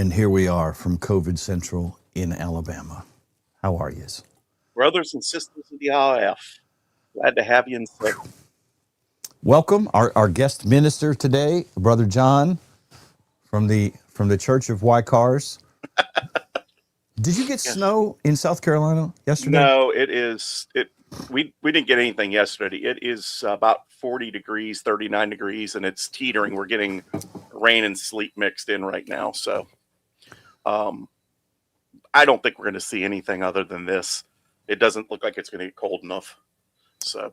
And here we are from COVID Central in Alabama. How are you? Brothers and sisters of the RF, glad to have you in sick. Welcome, our guest minister today, Brother John from the Church of Cars. Did you get snow in South Carolina yesterday? No, we didn't get anything yesterday. It is about 40 degrees, 39 degrees, and it's teetering. We're getting rain and sleet mixed in right now. So I don't think we're going to see anything other than this. It doesn't look like it's going to get cold enough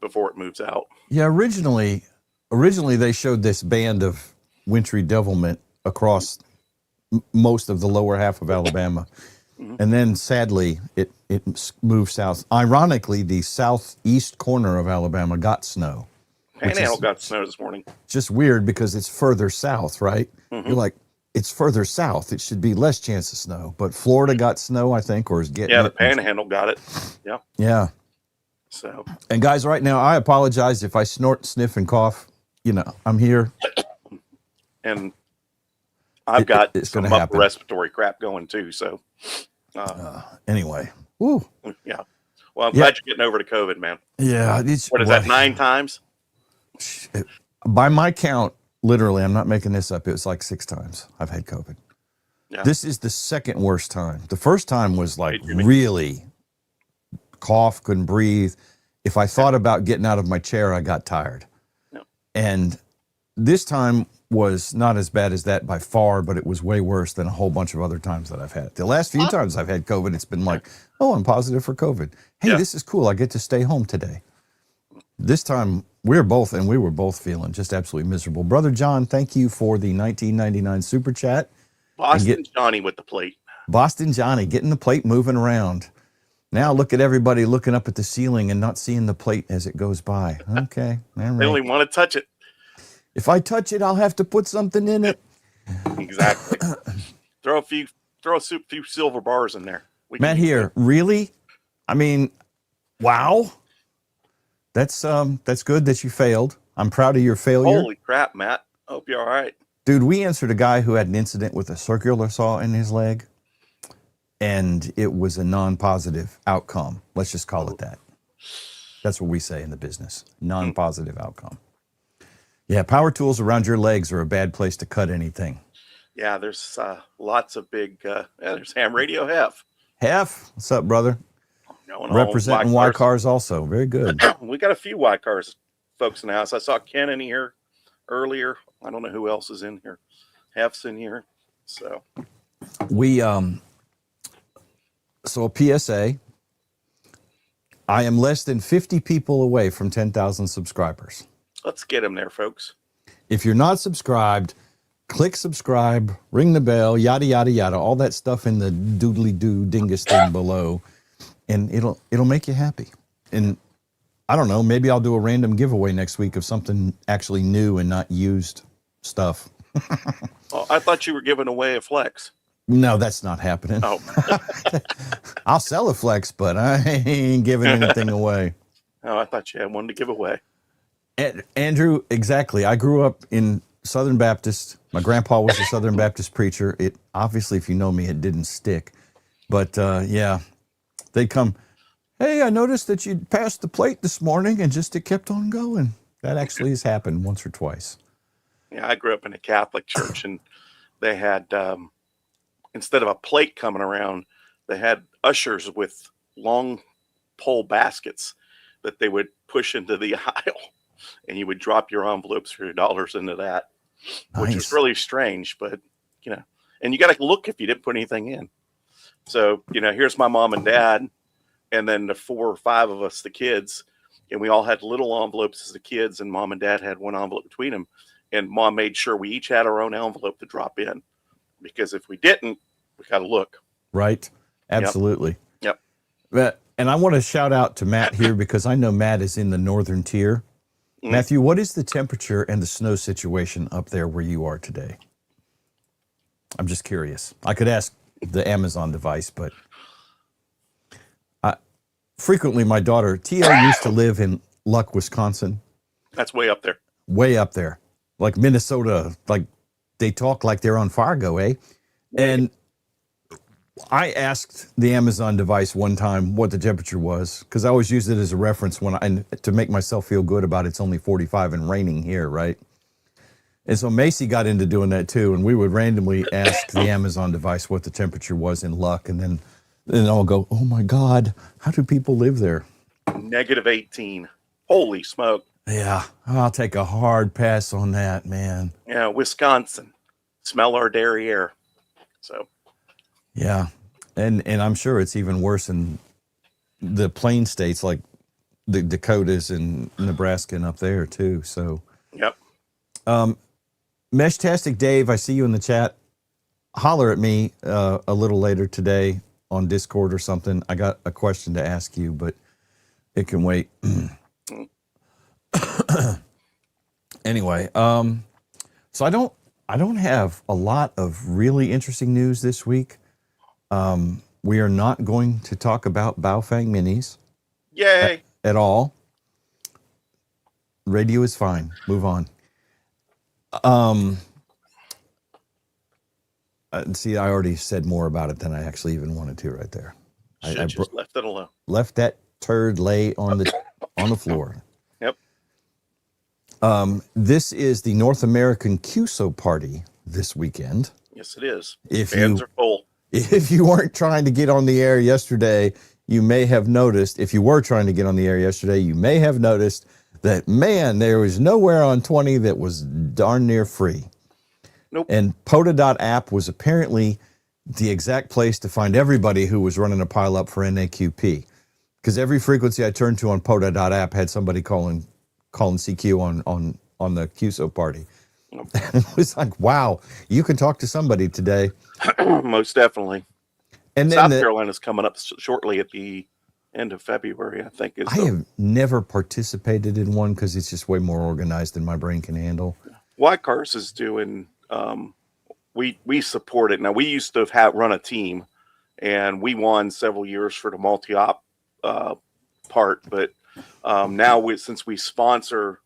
before it moves out. Yeah, originally they showed this band of wintry devilment across most of the lower half of Alabama. And then, sadly, it moved south. Ironically, the southeast corner of Alabama got snow. Panhandle got snow this morning. Just weird because it's further south, right? You're like, it's further south. It should be less chance of snow. But Florida got snow, I think, or is getting the Panhandle got it. Yeah. Yeah. So. And guys, right now, I apologize if I snort, sniff, and cough. You know, I'm here. And I've got some upper respiratory crap going too, so. Anyway. Woo. Yeah. Well, I'm glad you're getting over to COVID, man. Yeah. What is that, 9 times? By my count, literally, I'm not making this up. It was like 6 times I've had COVID. Yeah. This is the second worst time. The first time was like really cough, couldn't breathe. If I thought about getting out of my chair, I got tired. Yeah. And this time was not as bad as that by far, but it was way worse than a whole bunch of other times that I've had. The last few times I've had COVID, it's been like, oh, I'm positive for COVID. Hey, this is cool. I get to stay home today. This time we were both feeling just absolutely miserable. Brother John, thank you for the 1999 super chat. Boston Johnny with the plate. Boston Johnny getting the plate moving around. Now look at everybody looking up at the ceiling and not seeing the plate as it goes by. Okay. All right. They only want to touch it. If I touch it, I'll have to put something in it. Exactly. throw a few silver bars in there. Matt here, really? I mean, wow. That's good that you failed. I'm proud of your failure. Holy crap, Matt. Hope you're all right. Dude, we answered a guy who had an incident with a circular saw in his leg, and it was a non-positive outcome. Let's just call it that. That's what we say in the business. Non-positive outcome. Yeah, power tools around your legs are a bad place to cut anything. Yeah, there's lots of big, there's Ham Radio Hef. Hef, what's up, brother? Representing Y Cars also. Very good. We got a few Y Cars folks in the house. I saw Ken in here earlier. I don't know who else is in here. Hef's in here. So we so a PSA. I am less than 50 people away from 10,000 subscribers. Let's get them there, folks. If you're not subscribed, click subscribe, ring the bell, yada, yada, yada, all that stuff in the doodly-doo dingus thing below, and it'll make you happy. And I don't know, maybe I'll do a random giveaway next week of something actually new and not used stuff. Well, I thought you were giving away a Flex. No, that's not happening. Oh. I'll sell a Flex, but I ain't giving anything away. Oh, I thought you had one to give away. Andrew, exactly. I grew up in Southern Baptist. My grandpa was a Southern Baptist preacher. It obviously, if you know me, it didn't stick. But yeah, they'd come, hey, I noticed that you passed the plate this morning, and just it kept on going. That actually has happened once or twice. Yeah, I grew up in a Catholic church, and they had, instead of a plate coming around, they had ushers with long pole baskets that they would push into the aisle. And you would drop your envelopes for your dollars into that, which is really strange, but, you know, and you got to look if you didn't put anything in. So, you know, here's my mom and dad, and then the 4 or 5 of us, the kids, and we all had little envelopes as the kids, and mom and dad had one envelope between them. And mom made sure we each had our own envelope to drop in, because if we didn't, we got to look. Right. Absolutely. Yep. And I want to shout out to Matt here, because I know Matt is in the northern tier. Matthew, what is the temperature and the snow situation up there where you are today? I'm just curious. I could ask the Amazon device, but frequently my daughter, Tia, used to live in Luck, Wisconsin. That's way up there. Way up there. Like Minnesota, like they talk like they're on Fargo, eh? And I asked the Amazon device one time what the temperature was because I always use it as a reference to make myself feel good about it's only 45 and raining here, right? And so Macy got into doing that too, and we would randomly ask the Amazon device what the temperature was in luck, and then I'll go, "Oh my God, how do people live there?" -18. Holy smoke! Yeah, I'll take a hard pass on that, man. Yeah, Wisconsin, smell our dairy air. So. Yeah, and I'm sure it's even worse in the plain states like the Dakotas and Nebraska and up there too. So, yep. Meshtastic Dave, I see you in the chat. Holler at me a little later today on Discord or something. I got a question to ask you, but it can wait. Anyway, so I don't have a lot of really interesting news this week. We are not going to talk about Baofeng minis. Yay! At all. Radio is fine. Move on. See, I already said more about it than I actually even wanted to right there. I just left it alone. Left that turd lay on the floor. Yep. This is the North American QSO party this weekend. Yes, it is. Fans are full. If you weren't trying to get on the air yesterday, you may have noticed, if you were trying to get on the air yesterday, you may have noticed that, man, there was nowhere on 20 that was darn near free. Nope. And POTA.app was apparently the exact place to find everybody who was running a pile up for NAQP. Because every frequency I turned to on POTA.app had somebody calling CQ on the QSO party. Nope. And it was like, wow, you can talk to somebody today. Most definitely. And South then Carolina's coming up shortly at the end of February, I think. I have never participated in one because it's just way more organized than my brain can handle. Wycars is doing, we support it. Now, we used to run a team, and we won several years for the multi-op part. But now, since we sponsor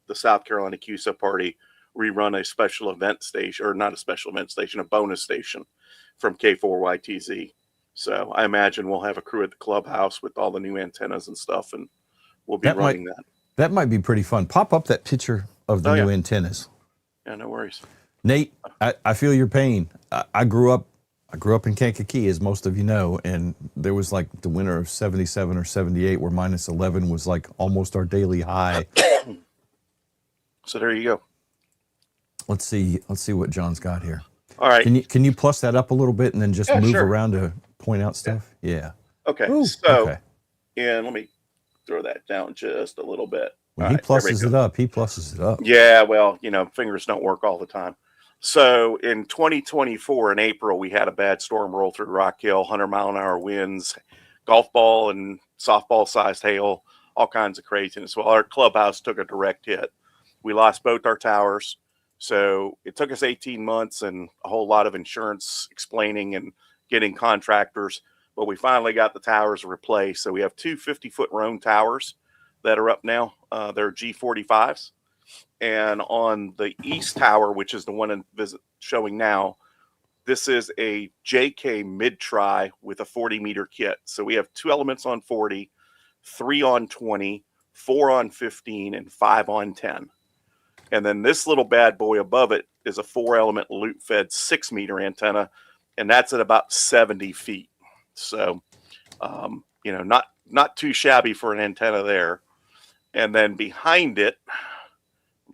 the South Carolina QSO party, we run a special event station, or not a special event station, a bonus station from K4YTZ. So I imagine we'll have a crew at the clubhouse with all the new antennas and stuff, and we'll be running that. That might be pretty fun. Pop up that picture of the new antennas. Yeah, no worries. Nate, I feel your pain. I grew up in Kankakee, as most of you know, and there was like the winter of 77 or 78 where -11 was like almost our daily high. So there you go. Let's see what John's got here. All right. Can you plus that up a little bit and then just move around to point out stuff? Yeah. Okay. Ooh, so, and let me throw that down just a little bit. When he pluses it up, he pluses it up. Yeah, well, fingers don't work all the time. So in 2024, in April, we had a bad storm roll through Rock Hill, 100-mile-an-hour winds, golf ball and softball-sized hail, all kinds of craziness. Well, our clubhouse took a direct hit. We lost both our towers. So it took us 18 months and a whole lot of insurance explaining and getting contractors. But we finally got the towers replaced. So we have two 50-foot Roan towers that are up now. They're G45s. And on the east tower, which is the one showing now, this is a JK mid-tri with a 40-meter kit. So we have 2 elements on 40, 3 on 20, 4 on 15, and 5 on 10. And then this little bad boy above it is a 4-element loop-fed 6-meter antenna, and that's at about 70 feet. So, not too shabby for an antenna there. And then behind it,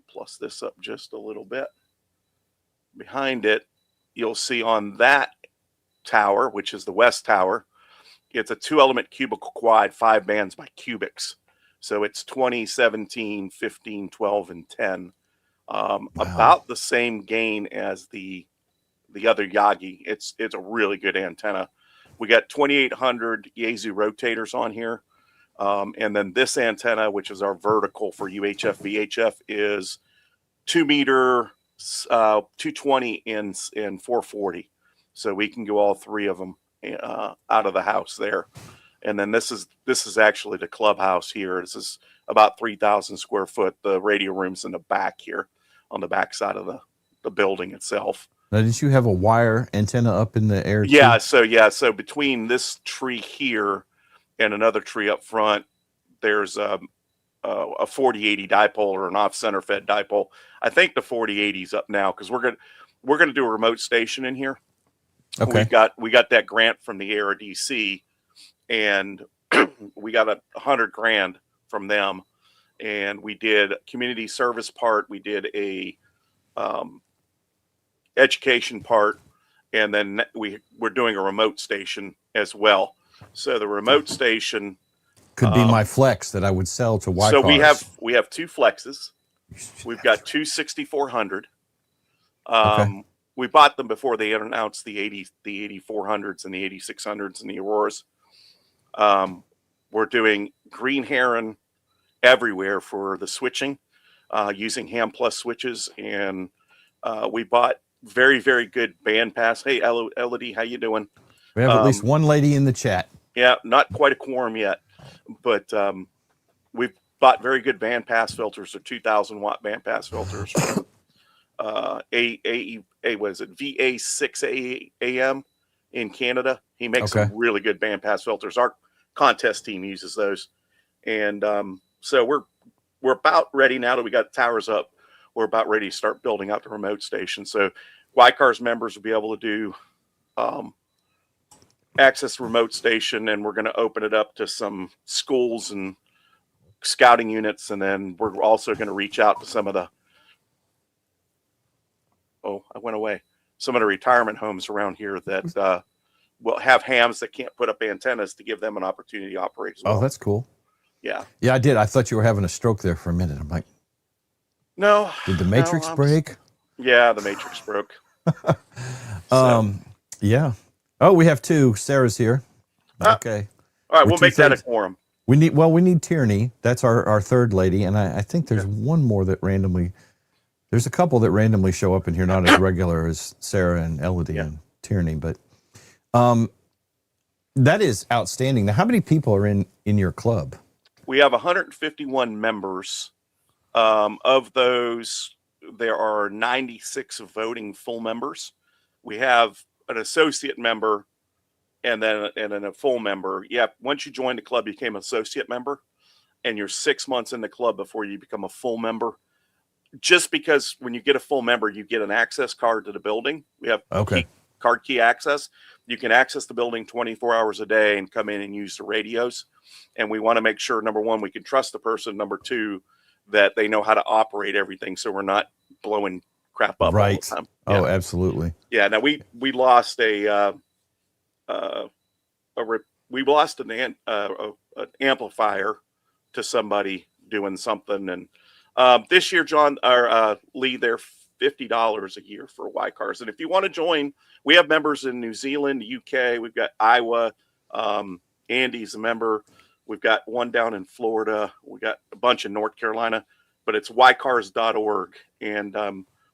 plus this up just a little bit. Behind it, you'll see on that tower, which is the west tower, it's a 2-element cubical quad, 5 bands by cubics. So it's 20, 17, 15, 12, and 10. Wow. About the same gain as the other Yagi. It's a really good antenna. We got 2800 Yaesu rotators on here. And then this antenna, which is our vertical for UHF VHF, is 2 meter, 220 and 440. So we can go all 3 of them out of the house there. And then this is actually the clubhouse here. This is about 3,000 square foot. The radio room's in the back here on the back side of the building itself. Now, did you have a wire antenna up in the air? Yeah. Too? So between this tree here and another tree up front, there's a 4080 dipole or an off center fed dipole. I think the 4080 is up now because we're gonna do a remote station in here. Okay. We got that grant from the ARA DC, and we got $100,000 from them, and we did a community service part. We did a education part, and then we're doing a remote station as well. So the remote station could be my flex that I would sell to Y. So we have two flexes. We've got two 6400. Okay. We bought them before they announced the 8400s and the 8600s and the Auroras. We're doing green heron everywhere for the switching, using Ham Plus switches, and we bought very, very good bandpass. Hey, Elodie, how you doing? We have at least one lady in the chat. Yeah, not quite a quorum yet, but we've bought very good bandpass filters, or 2,000 watt bandpass filters. From, what is it? VA6AM in Canada. He makes some really good bandpass filters. Our contest team uses those, and so we're about ready now that we got towers up. We're about ready to start building out the remote station. So YCAR's members will be able to do access remote station, and we're going to open it up to some schools and scouting units, and then we're also going to reach out to some of the some of the retirement homes around here that will have hams that can't put up antennas, to give them an opportunity to operate as well. Oh, that's cool. Yeah. Yeah, I did. I thought you were having a stroke there for a minute. I'm like, no. Did the Matrix break? Yeah, the Matrix broke. Yeah. Oh, we have two. Sarah's here. Okay. All right, we'll make that a quorum. We need Tierney. That's our third lady, and I think there's one more that randomly. There's a couple that randomly show up in here, not as regular as Sarah and Elodie and Tierney, but that is outstanding. Now, how many people are in your club? We have 151 members. Of those, there are 96 voting full members. We have an associate member and then a full member. Yeah, once you join the club, you became an associate member, and you're 6 months in the club before you become a full member. Just because when you get a full member, you get an access card to the building. We have card key access. You can access the building 24 hours a day and come in and use the radios. And we want to make sure, number one, we can trust the person. Number two, that they know how to operate everything, so we're not blowing crap up all the time. Oh, absolutely. Yeah. Now we lost an amplifier to somebody doing something, and this year, John or Lee, they're $50 a year for YCARs. And if you want to join, we have members in New Zealand, the UK. We've got Iowa. Andy's a member. We've got one down in Florida. We got a bunch in North Carolina, but it's ycars.org. And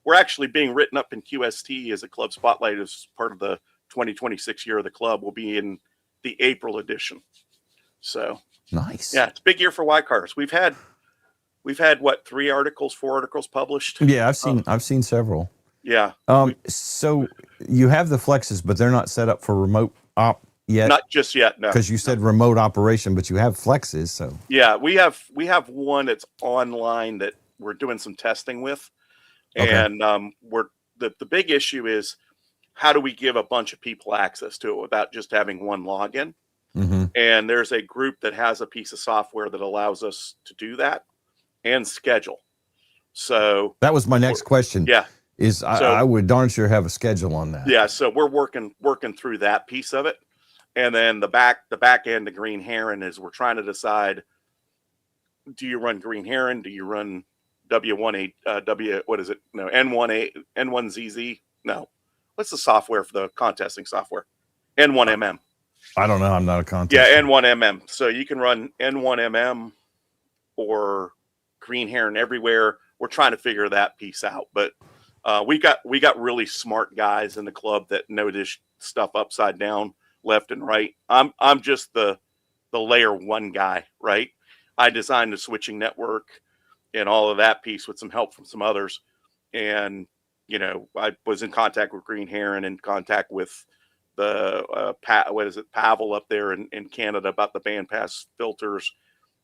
we're actually being written up in QST as a club spotlight as part of the 2026 year of the club. Will be in the April edition. So nice. Yeah, it's a big year for YCARs. We've had what, 4 articles published? Yeah, I've seen several. Yeah. So you have the flexes, but they're not set up for remote op yet. Not just yet, no. Because you said remote operation, but you have flexes, so. Yeah, we have one that's online that we're doing some testing with. And the big issue is, how do we give a bunch of people access to it without just having one login? Mm-hmm. And there's a group that has a piece of software that allows us to do that and schedule. So that was my next question. Yeah. I would darn sure have a schedule on that. Yeah. So we're working through that piece of it. And then the back end of Green Heron is, we're trying to decide, do you run Green Heron? Do you run N1ZZ? No. What's the software for the contesting software? N1MM. I don't know. I'm not a contester. Yeah, N1MM. So you can run N1MM or Green Heron everywhere. We're trying to figure that piece out, but we got really smart guys in the club that know this stuff upside down, left and right. I'm just the layer one guy, right? I designed the switching network and all of that piece with some help from some others, and you know, I was in contact with Green Heron, in contact with the Pavel up there in Canada about the bandpass filters.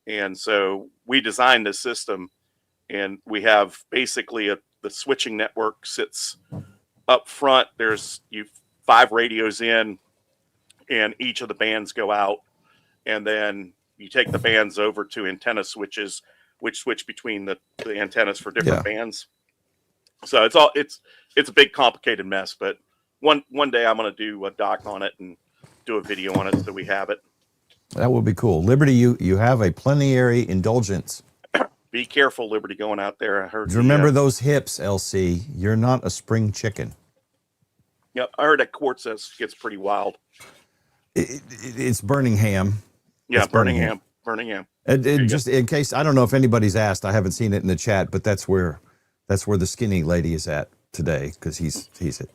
And so we designed this system, and we have basically the switching network sits up front. There's 5 radios in, and each of the bands go out, and then you take the bands over to antenna switches, which switch between the antennas for different bands. So it's a big complicated mess, but one day I'm going to do a doc on it and do a video on it so we have it. That would be cool. Liberty, you have a plenary indulgence. Be careful, Liberty, going out there. I heard. Remember those hips, LC. You're not a spring chicken. Yep, I heard that quartz gets pretty wild. It's Birmingham. Yeah, it's Birmingham. Just in case, I don't know if anybody's asked. I haven't seen it in the chat, but that's where the skinny lady is at today, because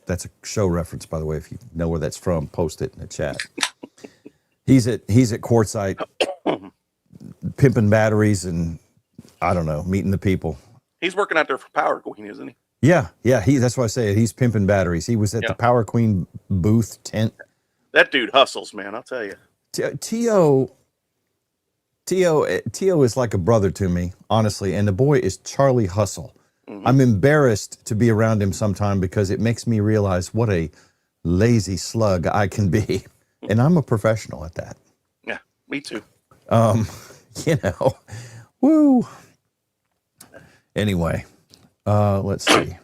that's a show reference, by the way. If you know where that's from, post it in the chat. He's at Quartzite, pimping batteries, and I don't know, meeting the people. He's working out there for Power Queen, isn't he? Yeah. That's why I say it. He's pimping batteries. He was at the Power Queen booth tent. That dude hustles, man. I'll tell you. T.O. is like a brother to me, honestly, and the boy is Charlie Hustle. Mm-hmm. I'm embarrassed to be around him sometime because it makes me realize what a lazy slug I can be, and I'm a professional at that. Yeah, me too. Woo. Anyway, let's see.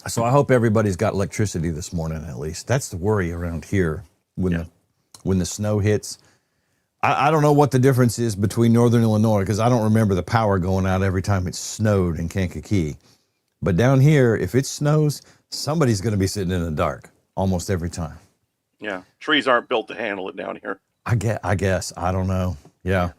So I hope everybody's got electricity this morning, at least. That's the worry around here when the snow hits. I don't know what the difference is between Northern Illinois, because I don't remember the power going out every time it snowed in Kankakee. But down here, if it snows, somebody's going to be sitting in the dark almost every time. Yeah, trees aren't built to handle it down here. I guess. I don't know. Yeah.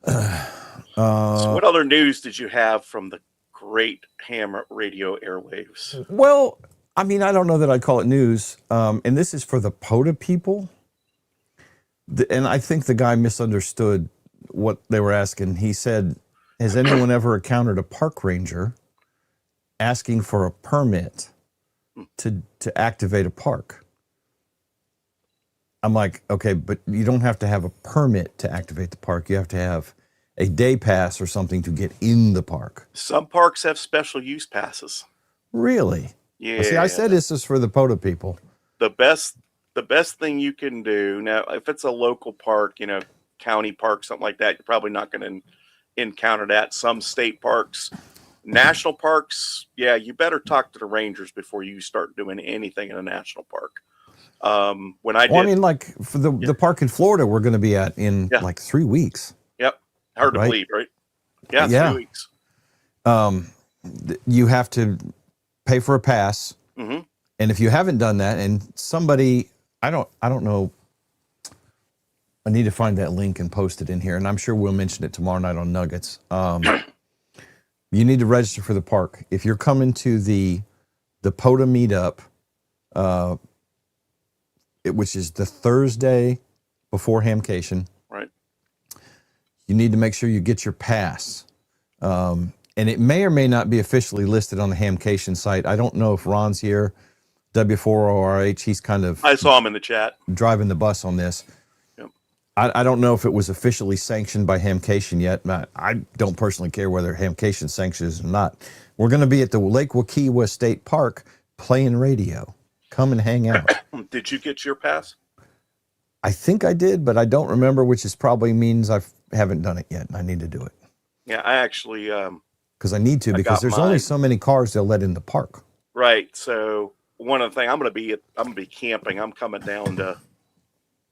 So what other news did you have from the great ham radio airwaves? Well, I mean, I don't know that I'd call it news. And this is for the POTA people. And I think the guy misunderstood what they were asking. He said, has anyone ever encountered a park ranger asking for a permit to activate a park? I'm like, okay, but you don't have to have a permit to activate the park. You have to have a day pass or something to get in the park. Some parks have special use passes. Really? Yeah. Well, see, I said this is for the POTA people. The best thing you can do now, if it's a local park, county park, something like that, you're probably not going to encounter that. Some state parks, national parks, you better talk to the rangers before you start doing anything in a national park. Like for the park in Florida, we're going to be at in like 3 weeks. Yep, hard to believe, right? Yeah, 3 weeks. You have to pay for a pass, and if you haven't done that, and somebody, I don't know. I need to find that link and post it in here, and I'm sure we'll mention it tomorrow night on Nuggets. You need to register for the park if you're coming to the POTA meetup. Which is the Thursday before Hamcation. Right. You need to make sure you get your pass. And it may or may not be officially listed on the Hamcation site. I don't know if Ron's here, W4ORH, he's kind of... I saw him in the chat. ...driving the bus on this. Yep. I don't know if it was officially sanctioned by Hamcation yet. I don't personally care whether Hamcation sanctions it or not. We're going to be at the Lake Wakiwa State Park playing radio. Come and hang out. Did you get your pass? I think I did, but I don't remember, which is probably means I haven't done it yet. I need to do it. Yeah, I actually... because I need to, because there's only so many cars they'll let in the park. Right. So one of the things, I'm going to be camping. I'm coming down to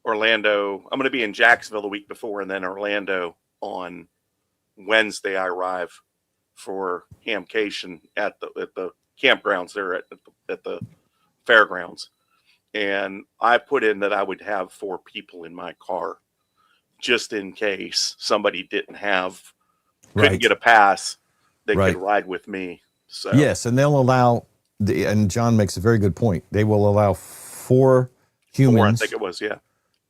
Orlando. I'm going to be in Jacksonville the week before, and then Orlando on Wednesday. I arrive for Hamcation at the campgrounds there at the fairgrounds, and I put in that I would have 4 people in my car just in case somebody couldn't get a pass. They could ride with me. So yes, and they'll allow and John makes a very good point. They will allow 4 humans. 4, I think it was,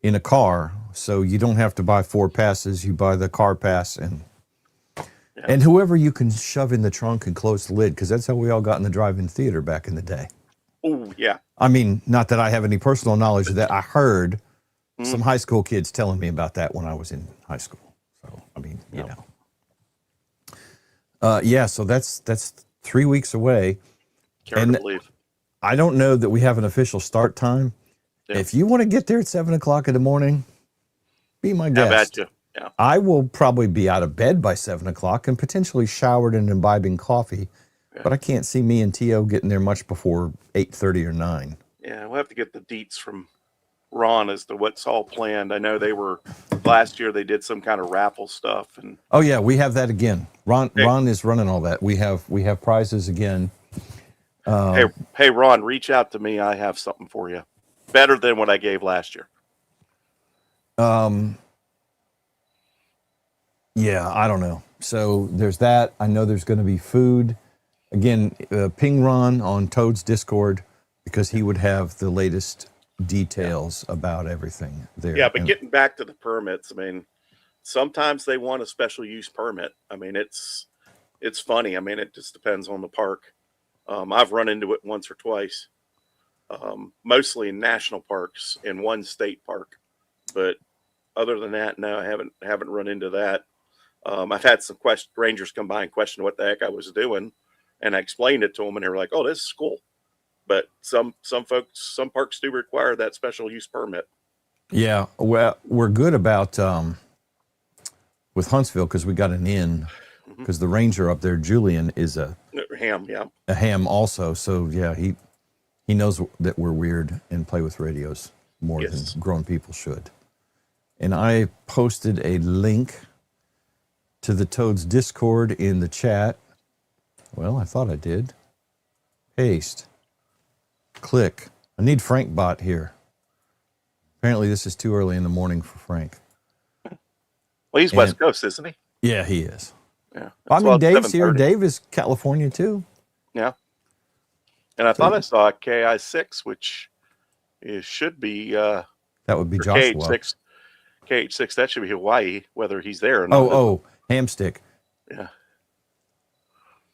in a car, so you don't have to buy 4 passes. You buy the car pass, and Yeah. And whoever you can shove in the trunk and close the lid, because that's how we all got in the drive-in theater back in the day. Oh, yeah. I mean, not that I have any personal knowledge of that. I heard Mm. some high school kids telling me about that when I was in high school. So, I mean, you know. Yeah, so that's 3 weeks away. Can't believe. I don't know that we have an official start time. Yeah. If you want to get there at 7 o'clock in the morning, be my guest. Have at you. Yeah. I will probably be out of bed by 7 o'clock and potentially showered and imbibing coffee, but I can't see me and T.O. getting there much before 8:30 or 9. Yeah, we'll have to get the deets from Ron as to what's all planned. I know they were last year. They did some kind of raffle stuff, and oh yeah, we have that again. Ron is running all that. We have prizes again. Hey, Ron, reach out to me. I have something for you, better than what I gave last year. Yeah, I don't know. So there's that. I know there's going to be food. Again, ping Ron on Toad's Discord because he would have the latest details about everything there. Yeah, but getting back to the permits, I mean, sometimes they want a special use permit. I mean, it's funny. I mean, it just depends on the park. I've run into it once or twice, mostly in national parks in one state park. But other than that, no, I haven't run into that. I've had some rangers come by and question what the heck I was doing, and I explained it to them, and they were like, "Oh, this is cool." But some parks do require that special use permit. Yeah, well, we're good about with Huntsville because we got an inn. Because the ranger up there, Julian, is a ham, yeah, a ham also. So yeah, he knows that we're weird and play with radios more than grown people should. And I posted a link to the Toads Discord in the chat. Well, I thought I did. Paste. Click. I need Frank Bot here. Apparently this is too early in the morning for Frank. Well, he's West Coast, isn't he? Yeah, he is. Yeah. I mean, Dave's here. Dave is California too. Yeah. And I thought I saw KI6, which should be that would be Joshua. KH6, that should be Hawaii, whether he's there or not. Oh, Hamstick. Yeah.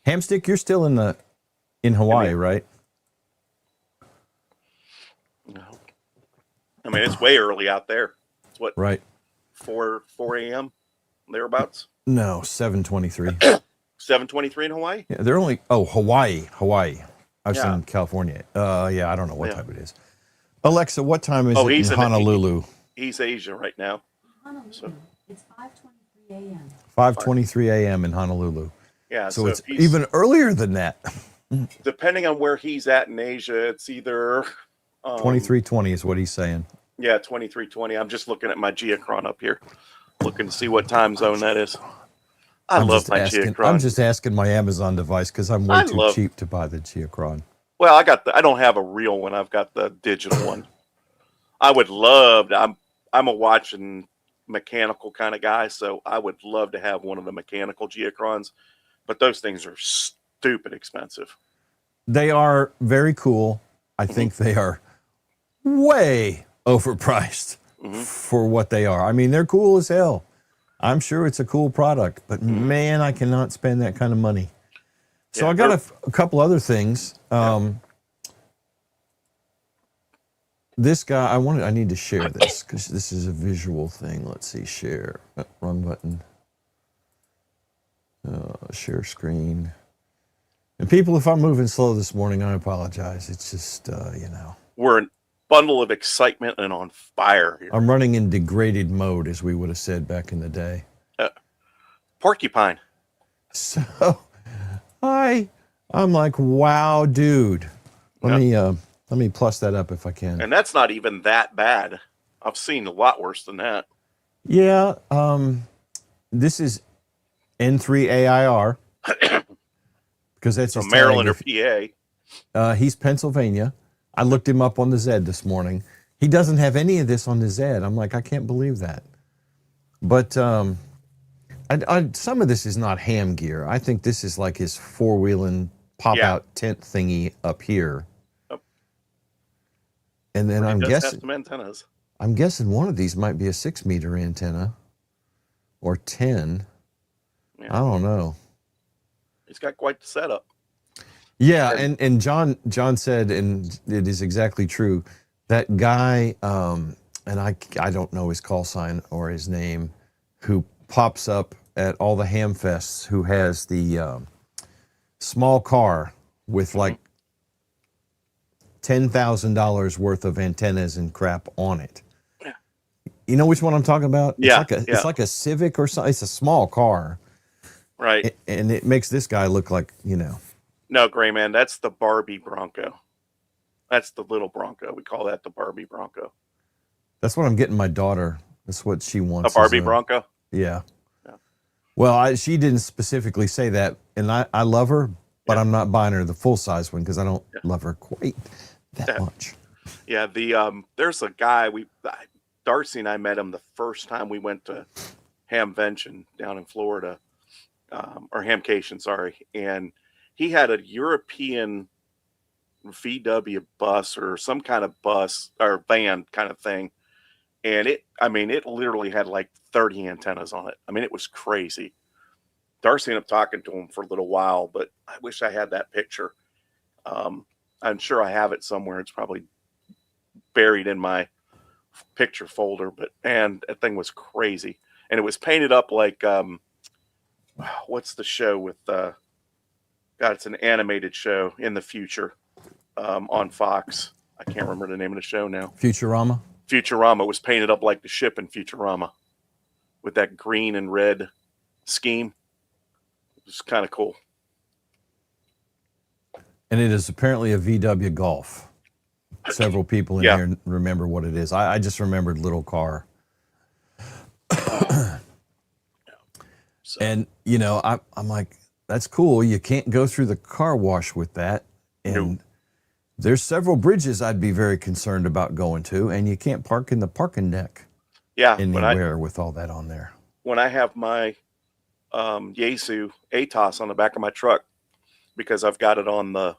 Hamstick, you're still in Hawaii, right? No. I mean, it's way early out there. It's what? Right. 4 a.m. thereabouts. No, 7:23. 7:23 in Hawaii. Yeah, they're only Hawaii. I was in California. Yeah, I don't know what time it is. Alexa, what time is it in Honolulu? He's Asia right now. Honolulu. So. It's 5:23 a.m. 5:23 a.m. in Honolulu. Yeah, so it's even earlier than that. Depending on where he's at in Asia, it's either 23:20 is what he's saying. Yeah, 23:20. I'm just looking at my Geochron up here, looking to see what time zone that is. I love my Geochron. I'm just asking my Amazon device because I'm way too cheap to buy the Geochron. Well, I don't have a real one. I've got the digital one. I would love to. I'm a watching mechanical kind of guy, so I would love to have one of the mechanical Geochrons, but those things are stupid expensive. They are very cool. I think they are way overpriced for what they are. I mean, they're cool as hell. I'm sure it's a cool product, but man, I cannot spend that kind of money. So I got a couple other things. This guy, I need to share this because this is a visual thing. Let's see, share. Wrong button. Share screen. And people, if I'm moving slow this morning, I apologize. It's just, We're a bundle of excitement and on fire here. I'm running in degraded mode, as we would have said back in the day. Porcupine. So, I'm like, wow, dude. Let me plus that up if I can. And that's not even that bad. I've seen a lot worse than that. Yeah. This is N3AIR. Because that's from Maryland or PA. He's Pennsylvania. I looked him up on the Zed this morning. He doesn't have any of this on the Zed. I'm like, I can't believe that. But some of this is not ham gear. I think this is like his four-wheeling pop-out tent thingy up here. Yep. And then I'm guessing one of these might be a 6-meter antenna or 10. I don't know. He's got quite the setup. Yeah, and John said, and it is exactly true, that guy, and I don't know his call sign or his name, who pops up at all the ham fests, who has the small car with like $10,000 worth of antennas and crap on it. Yeah. You know which one I'm talking about? Yeah, It's like a Civic or something. It's a small car. Right. And it makes this guy look like, No, Gray Man, that's the Barbie Bronco. That's the little Bronco. We call that the Barbie Bronco. That's what I'm getting my daughter. That's what she wants. A Barbie Bronco? Yeah. Well, she didn't specifically say that, and I love her, but I'm not buying her the full-size one because I don't love her quite that much. Yeah, there's a guy, Darcy and I met him the first time we went to Hamvention down in Florida, or Hamcation, sorry, and he had a European VW bus or some kind of bus or van kind of thing. And it literally had like 30 antennas on it. I mean, it was crazy. Darcy ended up talking to him for a little while, but I wish I had that picture. I'm sure I have it somewhere. It's probably buried in my picture folder, but man, that thing was crazy. And it was painted up like, what's the show with, it's an animated show in the future on Fox. I can't remember the name of the show now. Futurama? Futurama was painted up like the ship in Futurama with that green and red scheme. It was kind of cool. And it is apparently a VW Golf. Several people in here remember what it is. I just remembered little car. And, I'm like, that's cool. You can't go through the car wash with that. And there's several bridges I'd be very concerned about going to, and you can't park in the parking deck. Yeah. Anywhere with all that on there. When I have my Yaesu ATOS on the back of my truck, because I've got it on the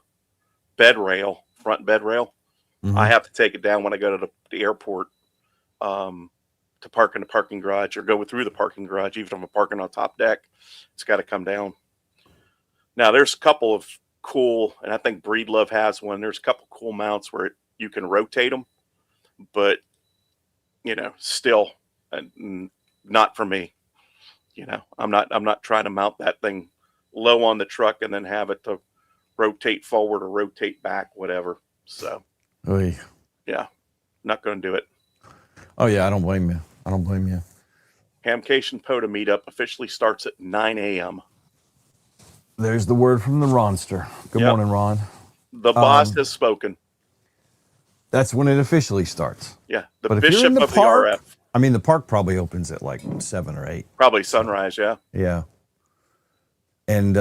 bed rail, front bed rail, I have to take it down when I go to the airport to park in the parking garage or go through the parking garage. Even if I'm parking on top deck, it's got to come down. Now, there's a couple of cool, and I think Breedlove has one. There's a couple cool mounts where you can rotate them, but still not for me. I'm not trying to mount that thing low on the truck and then have it to rotate forward or rotate back, whatever. So, not going to do it. Oh yeah, I don't blame you. Hamcation POTA meetup officially starts at 9 a.m. There's the word from the Ronster. Good morning, Ron. The boss has spoken. That's when it officially starts. Yeah, but bishop of the RF. I mean, the park probably opens at like 7 or 8. Probably sunrise, yeah. Yeah. And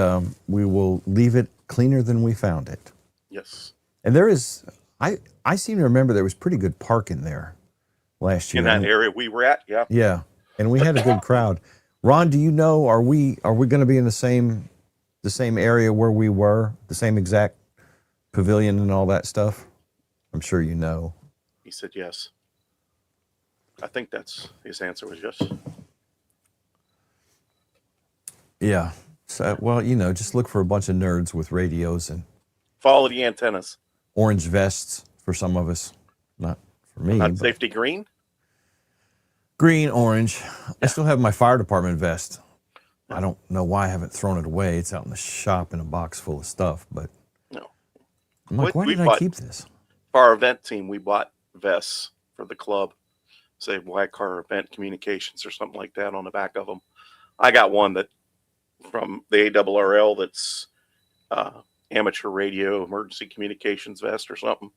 we will leave it cleaner than we found it. Yes. And there is, I seem to remember there was pretty good parking there last year. In that area we were at, yeah. Yeah, and we had a good crowd. Ron, do you know, are we going to be in the same area where we were, the same exact pavilion and all that stuff? I'm sure you know. He said yes. I think his answer was yes. Yeah. So, well, just look for a bunch of nerds with radios and follow the antennas. Orange vests for some of us. Not for me. Not safety green? Green, orange. Yeah. I still have my fire department vest. I don't know why I haven't thrown it away. It's out in the shop in a box full of stuff, but I'm like, why did I keep this? For our event team, we bought vests for the club. Say White Car Event Communications or something like that on the back of them. I got one that from the ARRL that's amateur radio emergency communications vest or something.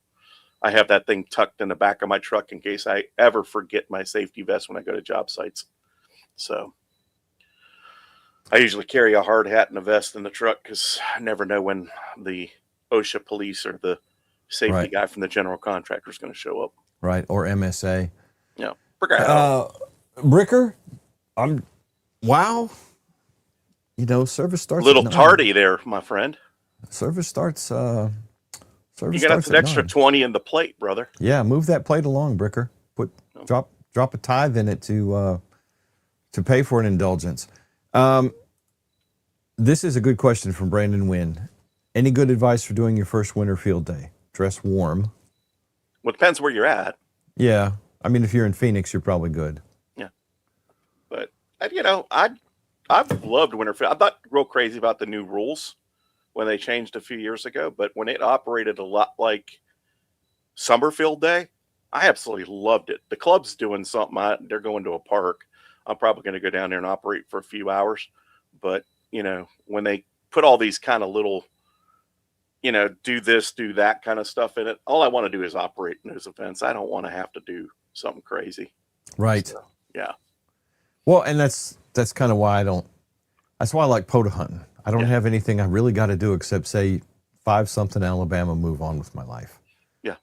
I have that thing tucked in the back of my truck in case I ever forget my safety vest when I go to job sites. So I usually carry a hard hat and a vest in the truck because I never know when the OSHA police or the safety guy from the general contractor is going to show up. Right. Or MSA. Yeah. Bricker, wow. Service starts a little tardy there, my friend. Service starts. You got an extra 20 in the plate, brother. Yeah, move that plate along, Bricker. Drop a tithe in it to pay for an indulgence. This is a good question from Brandon Wynn. Any good advice for doing your first winter field day? Dress warm. Well, it depends where you're at. Yeah. I mean, if you're in Phoenix, you're probably good. Yeah. But, I've loved winter field. I'm not real crazy about the new rules when they changed a few years ago, but when it operated a lot like summer field day, I absolutely loved it. The club's doing something. They're going to a park. I'm probably going to go down there and operate for a few hours. But, when they put all these kind of little, do this, do that kind of stuff in it, all I want to do is operate in those events. I don't want to have to do something crazy. Right. So, yeah. Well, and that's kind of why that's why I like POTA hunting. I don't have anything I really got to do except say 5-something Alabama, move on with my life. Yeah.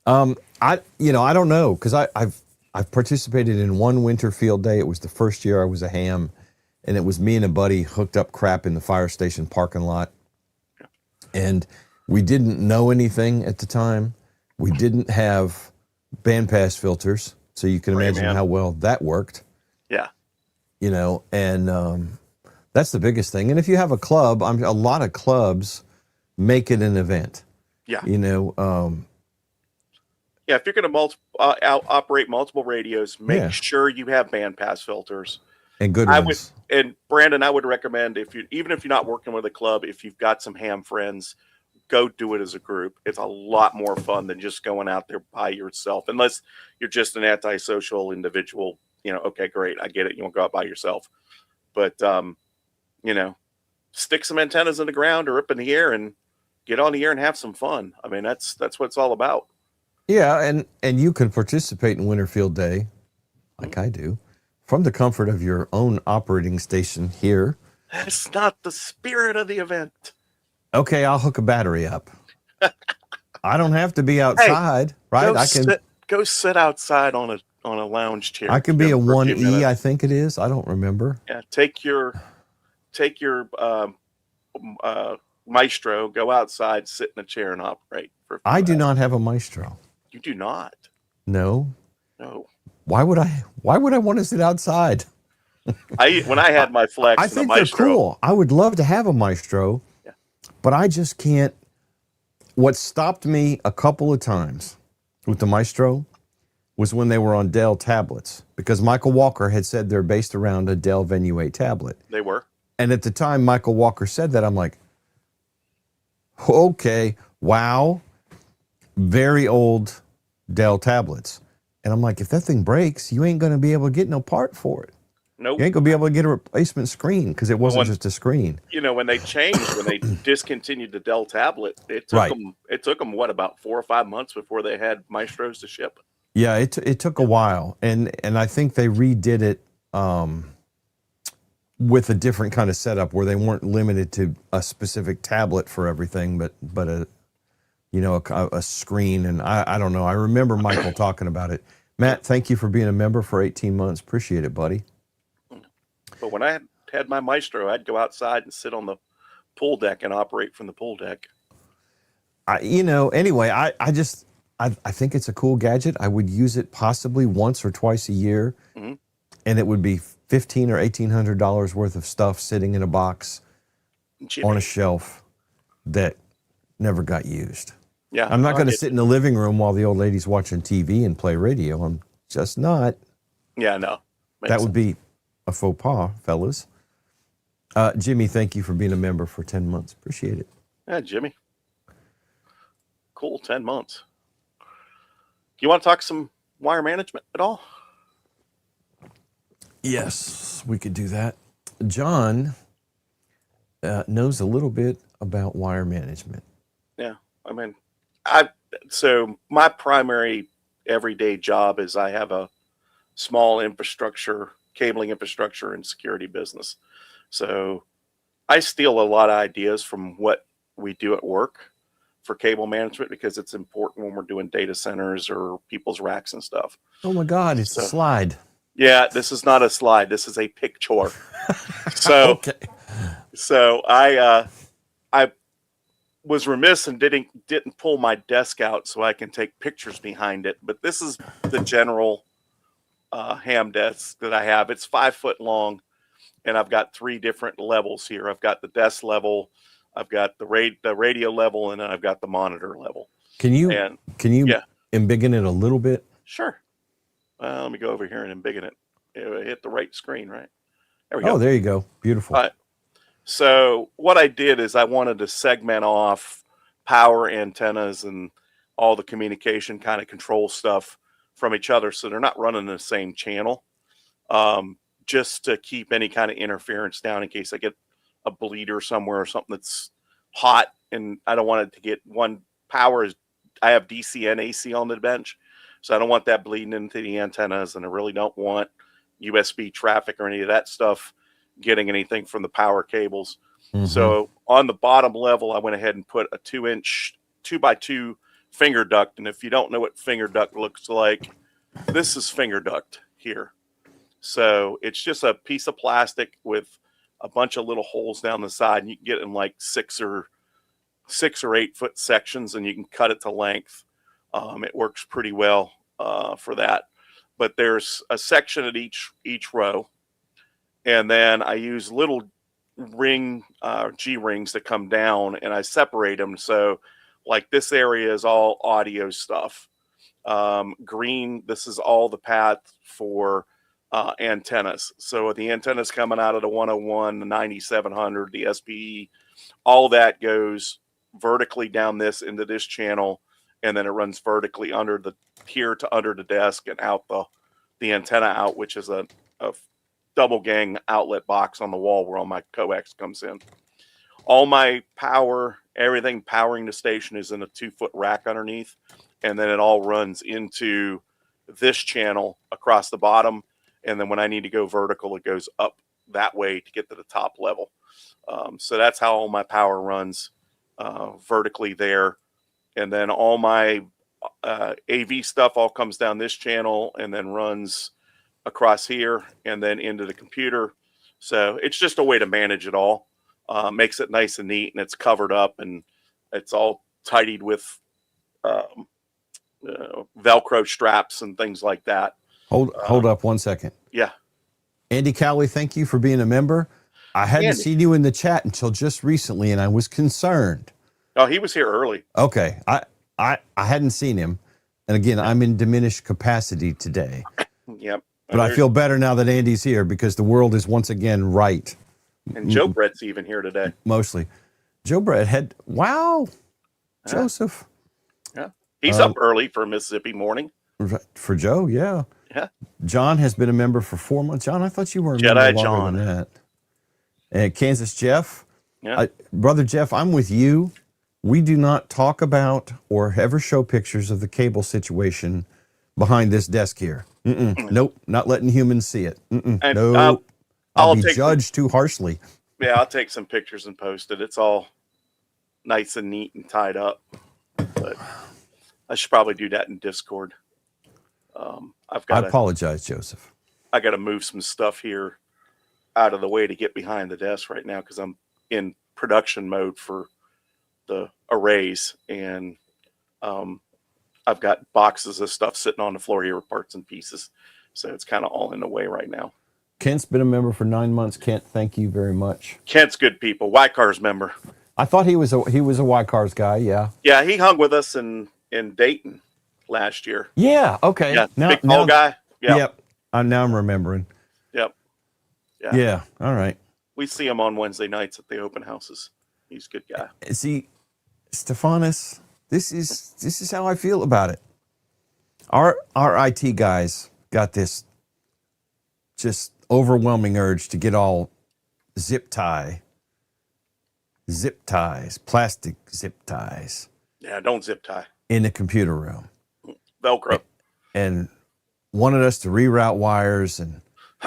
I don't know, because I've participated in one winter field day. It was the first year I was a ham, and it was me and a buddy hooked up crap in the fire station parking lot. Yeah. And we didn't know anything at the time. We didn't have band pass filters, so you can imagine how well that worked. Yeah. And that's the biggest thing. And if you have a club, a lot of clubs make it an event. Yeah. Yeah, if you're going to operate multiple radios, make sure you have band pass filters and good ones. And Brandon, I would recommend even if you're not working with a club, if you've got some ham friends, go do it as a group. It's a lot more fun than just going out there by yourself, unless you're just an antisocial individual. Okay, great, I get it. You want to go out by yourself, but stick some antennas in the ground or up in the air and get on the air and have some fun. I mean, that's what it's all about. Yeah, and you can participate in Winter Field Day, like I do, from the comfort of your own operating station here. That's not the spirit of the event. Okay, I'll hook a battery up. I don't have to be outside, right? Go sit outside on a lounge chair. I can be a 1E, I think it is. I don't remember. Yeah, take your Maestro, go outside, sit in a chair, and operate. I do not have a Maestro. You do not? No. No. Why would I want to sit outside? When I had my Flex, I think they're cool. I would love to have a Maestro, but I just can't. What stopped me a couple of times with the Maestro was when they were on Dell tablets, because Michael Walker had said they're based around a Dell Venue 8 tablet. They were. And at the time Michael Walker said that, I'm like, okay, wow, very old Dell tablets. And I'm like, if that thing breaks, you ain't going to be able to get no part for it. Nope. You ain't going to be able to get a replacement screen, because it wasn't just a screen. When they discontinued the Dell tablet, it took them about 4 or 5 months before they had Maestros to ship. Yeah, it took a while. And I think they redid it with a different kind of setup where they weren't limited to a specific tablet for everything, but a screen. And I don't know. I remember Michael talking about it. Matt, thank you for being a member for 18 months. Appreciate it, buddy. But when I had my Maestro, I'd go outside and sit on the pool deck and operate from the pool deck. Anyway, I think it's a cool gadget. I would use it possibly once or twice a year, and it would be $1,500 or $1,800 worth of stuff sitting in a box on a shelf that never got used. Yeah, I'm not going to sit in the living room while the old lady's watching TV and play radio. I'm just not. Yeah, no. That would be a faux pas, fellas. Jimmy, thank you for being a member for 10 months. Appreciate it. Yeah, Jimmy. Cool, 10 months. Do you want to talk some wire management at all? Yes, we could do that. John knows a little bit about wire management. Yeah, I mean, so my primary everyday job is I have a small cabling infrastructure and security business. So I steal a lot of ideas from what we do at work for cable management, because it's important when we're doing data centers or people's racks and stuff. Oh my God, it's a slide. Yeah, this is not a slide. This is a picture. So, okay. So I was remiss and didn't pull my desk out so I can take pictures behind it. But this is the general ham desk that I have. It's 5 foot long. and I've got 3 different levels here. I've got the desk level, I've got the radio level, and then I've got the monitor level. Can you yeah, embiggen it a little bit? Sure. Let me go over here and embiggen it. Hit the right screen, right? There we go. Oh, there you go. Beautiful. All right. So what I did is I wanted to segment off power antennas and all the communication kind of control stuff from each other, so they're not running the same channel, just to keep any kind of interference down in case I get a bleeder somewhere or something that's hot, and I don't want it to get one power. I have DC and AC on the bench, so I don't want that bleeding into the antennas, and I really don't want USB traffic or any of that stuff getting anything from the power cables. Mm-hmm. So on the bottom level, I went ahead and put a 2-inch 2x2 finger duct. And if you don't know what finger duct looks like, this is finger duct here. So it's just a piece of plastic with a bunch of little holes down the side, and you can get in like 6 or 8 foot sections, and you can cut it to length. It works pretty well for that. But there's a section at each row, and then I use little G rings that come down, and I separate them. So like this area is all audio stuff. Green, this is all the path for antennas. So the antennas coming out of the 101, the 9700, the SPE, all that goes vertically down this into this channel, and then it runs vertically under the desk and out the antenna out, which is a double gang outlet box on the wall where all my coax comes in. All my power, everything powering the station is in a 2-foot rack underneath, and then it all runs into this channel across the bottom. And then when I need to go vertical, it goes up that way to get to the top level. So that's how all my power runs vertically there. And then all my AV stuff all comes down this channel and then runs across here and then into the computer. So it's just a way to manage it all. Makes it nice and neat, and it's covered up, and it's all tidied with Velcro straps and things like that. Hold up 1 second. Yeah. Andy Cowley, thank you for being a member. I hadn't seen you in the chat until just recently, and I was concerned. Oh, he was here early. Okay. I hadn't seen him. And again, I'm in diminished capacity today. Yep. But I feel better now that Andy's here because the world is once again right. And Joe Brett's even here today. Mostly. Joe Brett wow. Joseph. Yeah. He's up early for Mississippi morning. For Joe, yeah. Yeah. John has been a member for 4 months. John, I thought you were a Jedi member longer John. than that. And Kansas Jeff. Yeah. Brother Jeff, I'm with you. We do not talk about or ever show pictures of the cable situation behind this desk here. Nope, not letting humans see it. No, I'll be judged too harshly. Yeah, I'll take some pictures and post it. It's all nice and neat and tied up. But I should probably do that in Discord. I apologize, Joseph. I got to move some stuff here out of the way to get behind the desk right now because I'm in production mode for the arrays, and I've got boxes of stuff sitting on the floor here with parts and pieces. So it's kind of all in the way right now. Kent's been a member for 9 months. Kent, thank you very much. Kent's good people. Y-Cars member. I thought he was a Y-Cars guy. Yeah. Yeah, he hung with us in Dayton last year. Yeah. Okay. Yeah. Big tall guy. Yeah. Yep. Now I'm remembering. Yep. Yeah. All right. We see him on Wednesday nights at the open houses. He's a good guy. See, Stephanus, this is how I feel about it. Our IT guys got this just overwhelming urge to get all zip ties, plastic zip ties. Yeah, don't zip tie. In the computer room. Velcro. And wanted us to reroute wires and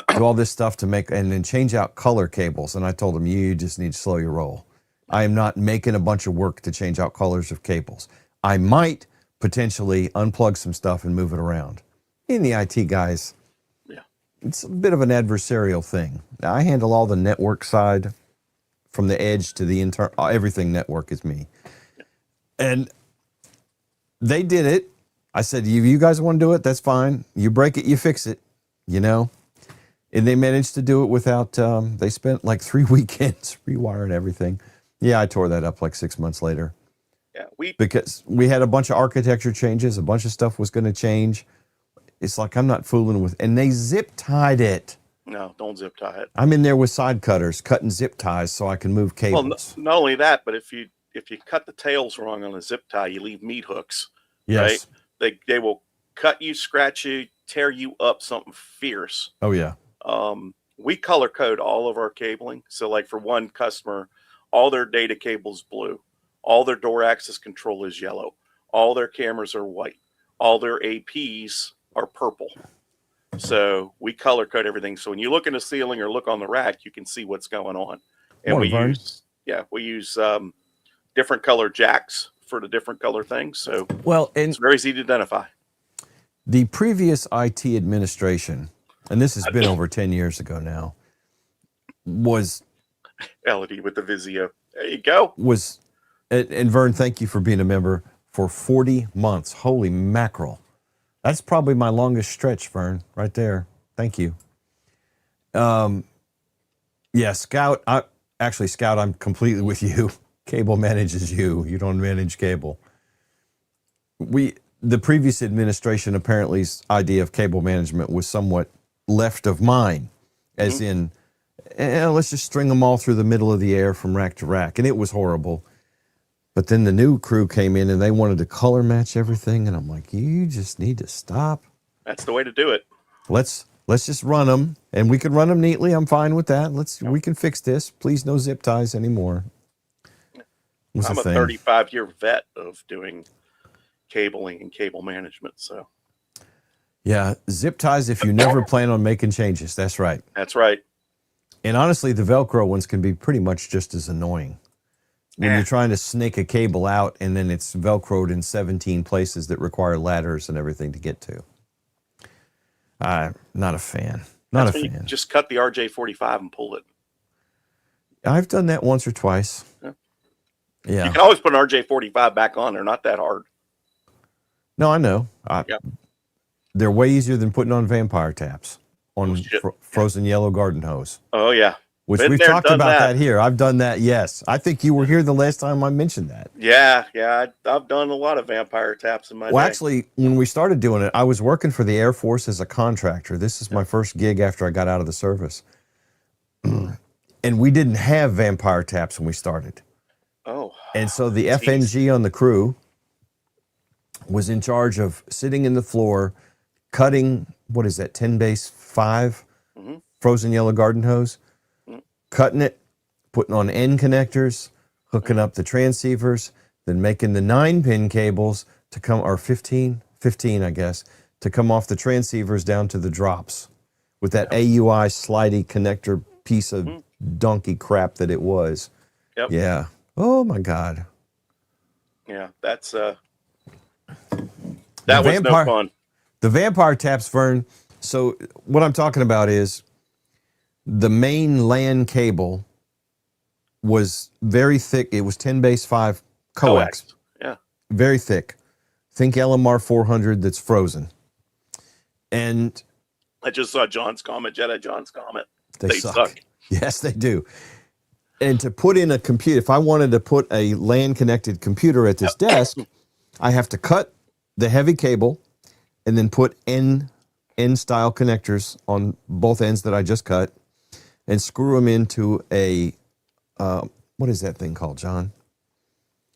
do all this stuff to make, and then change out color cables. And I told them, you just need to slow your roll. I am not making a bunch of work to change out colors of cables. I might potentially unplug some stuff and move it around. In the IT guys, it's a bit of an adversarial thing. Now, I handle all the network side from the edge to the internal. Everything network is me. And they did it. I said, you guys want to do it? That's fine. You break it, you fix it, you know? And they managed to do it without, they spent like 3 weekends rewiring everything. Yeah, I tore that up like 6 months later. Yeah, because we had a bunch of architecture changes, a bunch of stuff was going to change. It's like, I'm not fooling with, and they zip tied it. No, don't zip tie it. I'm in there with side cutters, cutting zip ties so I can move cables. Well, not only that, but if you cut the tails wrong on a zip tie, you leave meat hooks. Yes. Right? They will cut you, scratch you, tear you up something fierce. Oh yeah. We color code all of our cabling. So like for one customer, all their data cable's blue, all their door access control is yellow, all their cameras are white, all their APs are purple. So we color code everything. So when you look in the ceiling or look on the rack, you can see what's going on. And we use different color jacks for the different color things. So it's very easy to identify. The previous IT administration, and this has been over 10 years ago now, was LED with the Vizio. There you go. And Vern, thank you for being a member for 40 months. Holy mackerel. That's probably my longest stretch, Vern, right there. Thank you. Yeah, Scout, Scout, I'm completely with you. Cable manages you. You don't manage cable. The previous administration apparentlly's idea of cable management was somewhat left of mine, as in, let's just string them all through the middle of the air from rack to rack. And it was horrible. But then the new crew came in and they wanted to color match everything. And I'm like, you just need to stop. That's the way to do it. Let's just run them, and we can run them neatly. I'm fine with that. We can fix this. Please, no zip ties anymore. I'm a 35-year vet of doing cabling and cable management. So yeah, zip ties if you never plan on making changes. That's right. That's right. And honestly, the Velcro ones can be pretty much just as annoying. When you're trying to snake a cable out and then it's Velcroed in 17 places that require ladders and everything to get to. Not a fan. Not a fan. You just cut the RJ45 and pull it. I've done that once or twice. Yeah. You can always put an RJ45 back on. They're not that hard. No, I know. They're way easier than putting on vampire taps on frozen yellow garden hose. Oh, yeah. Which we've talked about that here. I've done that, yes. I think you were here the last time I mentioned that. Yeah. I've done a lot of vampire taps in my day. Actually, when we started doing it, I was working for the Air Force as a contractor. This is my first gig after I got out of the service. And we didn't have vampire taps when we started. Oh. And so the FNG on the crew was in charge of sitting in the floor, cutting, 10 base 5 frozen yellow garden hose, cutting it, putting on end connectors, hooking up the transceivers, then making the 9-pin cables to come, or 15, I guess, to come off the transceivers down to the drops with that AUI slidey connector piece of donkey crap that it was. Yep. Yeah. Oh my God. Yeah, that's that was no fun. The vampire taps, Vern. So what I'm talking about is the main LAN cable was very thick. It was 10 base 5 coax. Yeah. Very thick. Think LMR 400 that's frozen. And I just saw John's comment, Jedi John's comment. They suck. Yes, they do. And to put in a computer, if I wanted to put a LAN connected computer at this desk, I have to cut the heavy cable and then put N style connectors on both ends that I just cut and screw them into a, what is that thing called, John?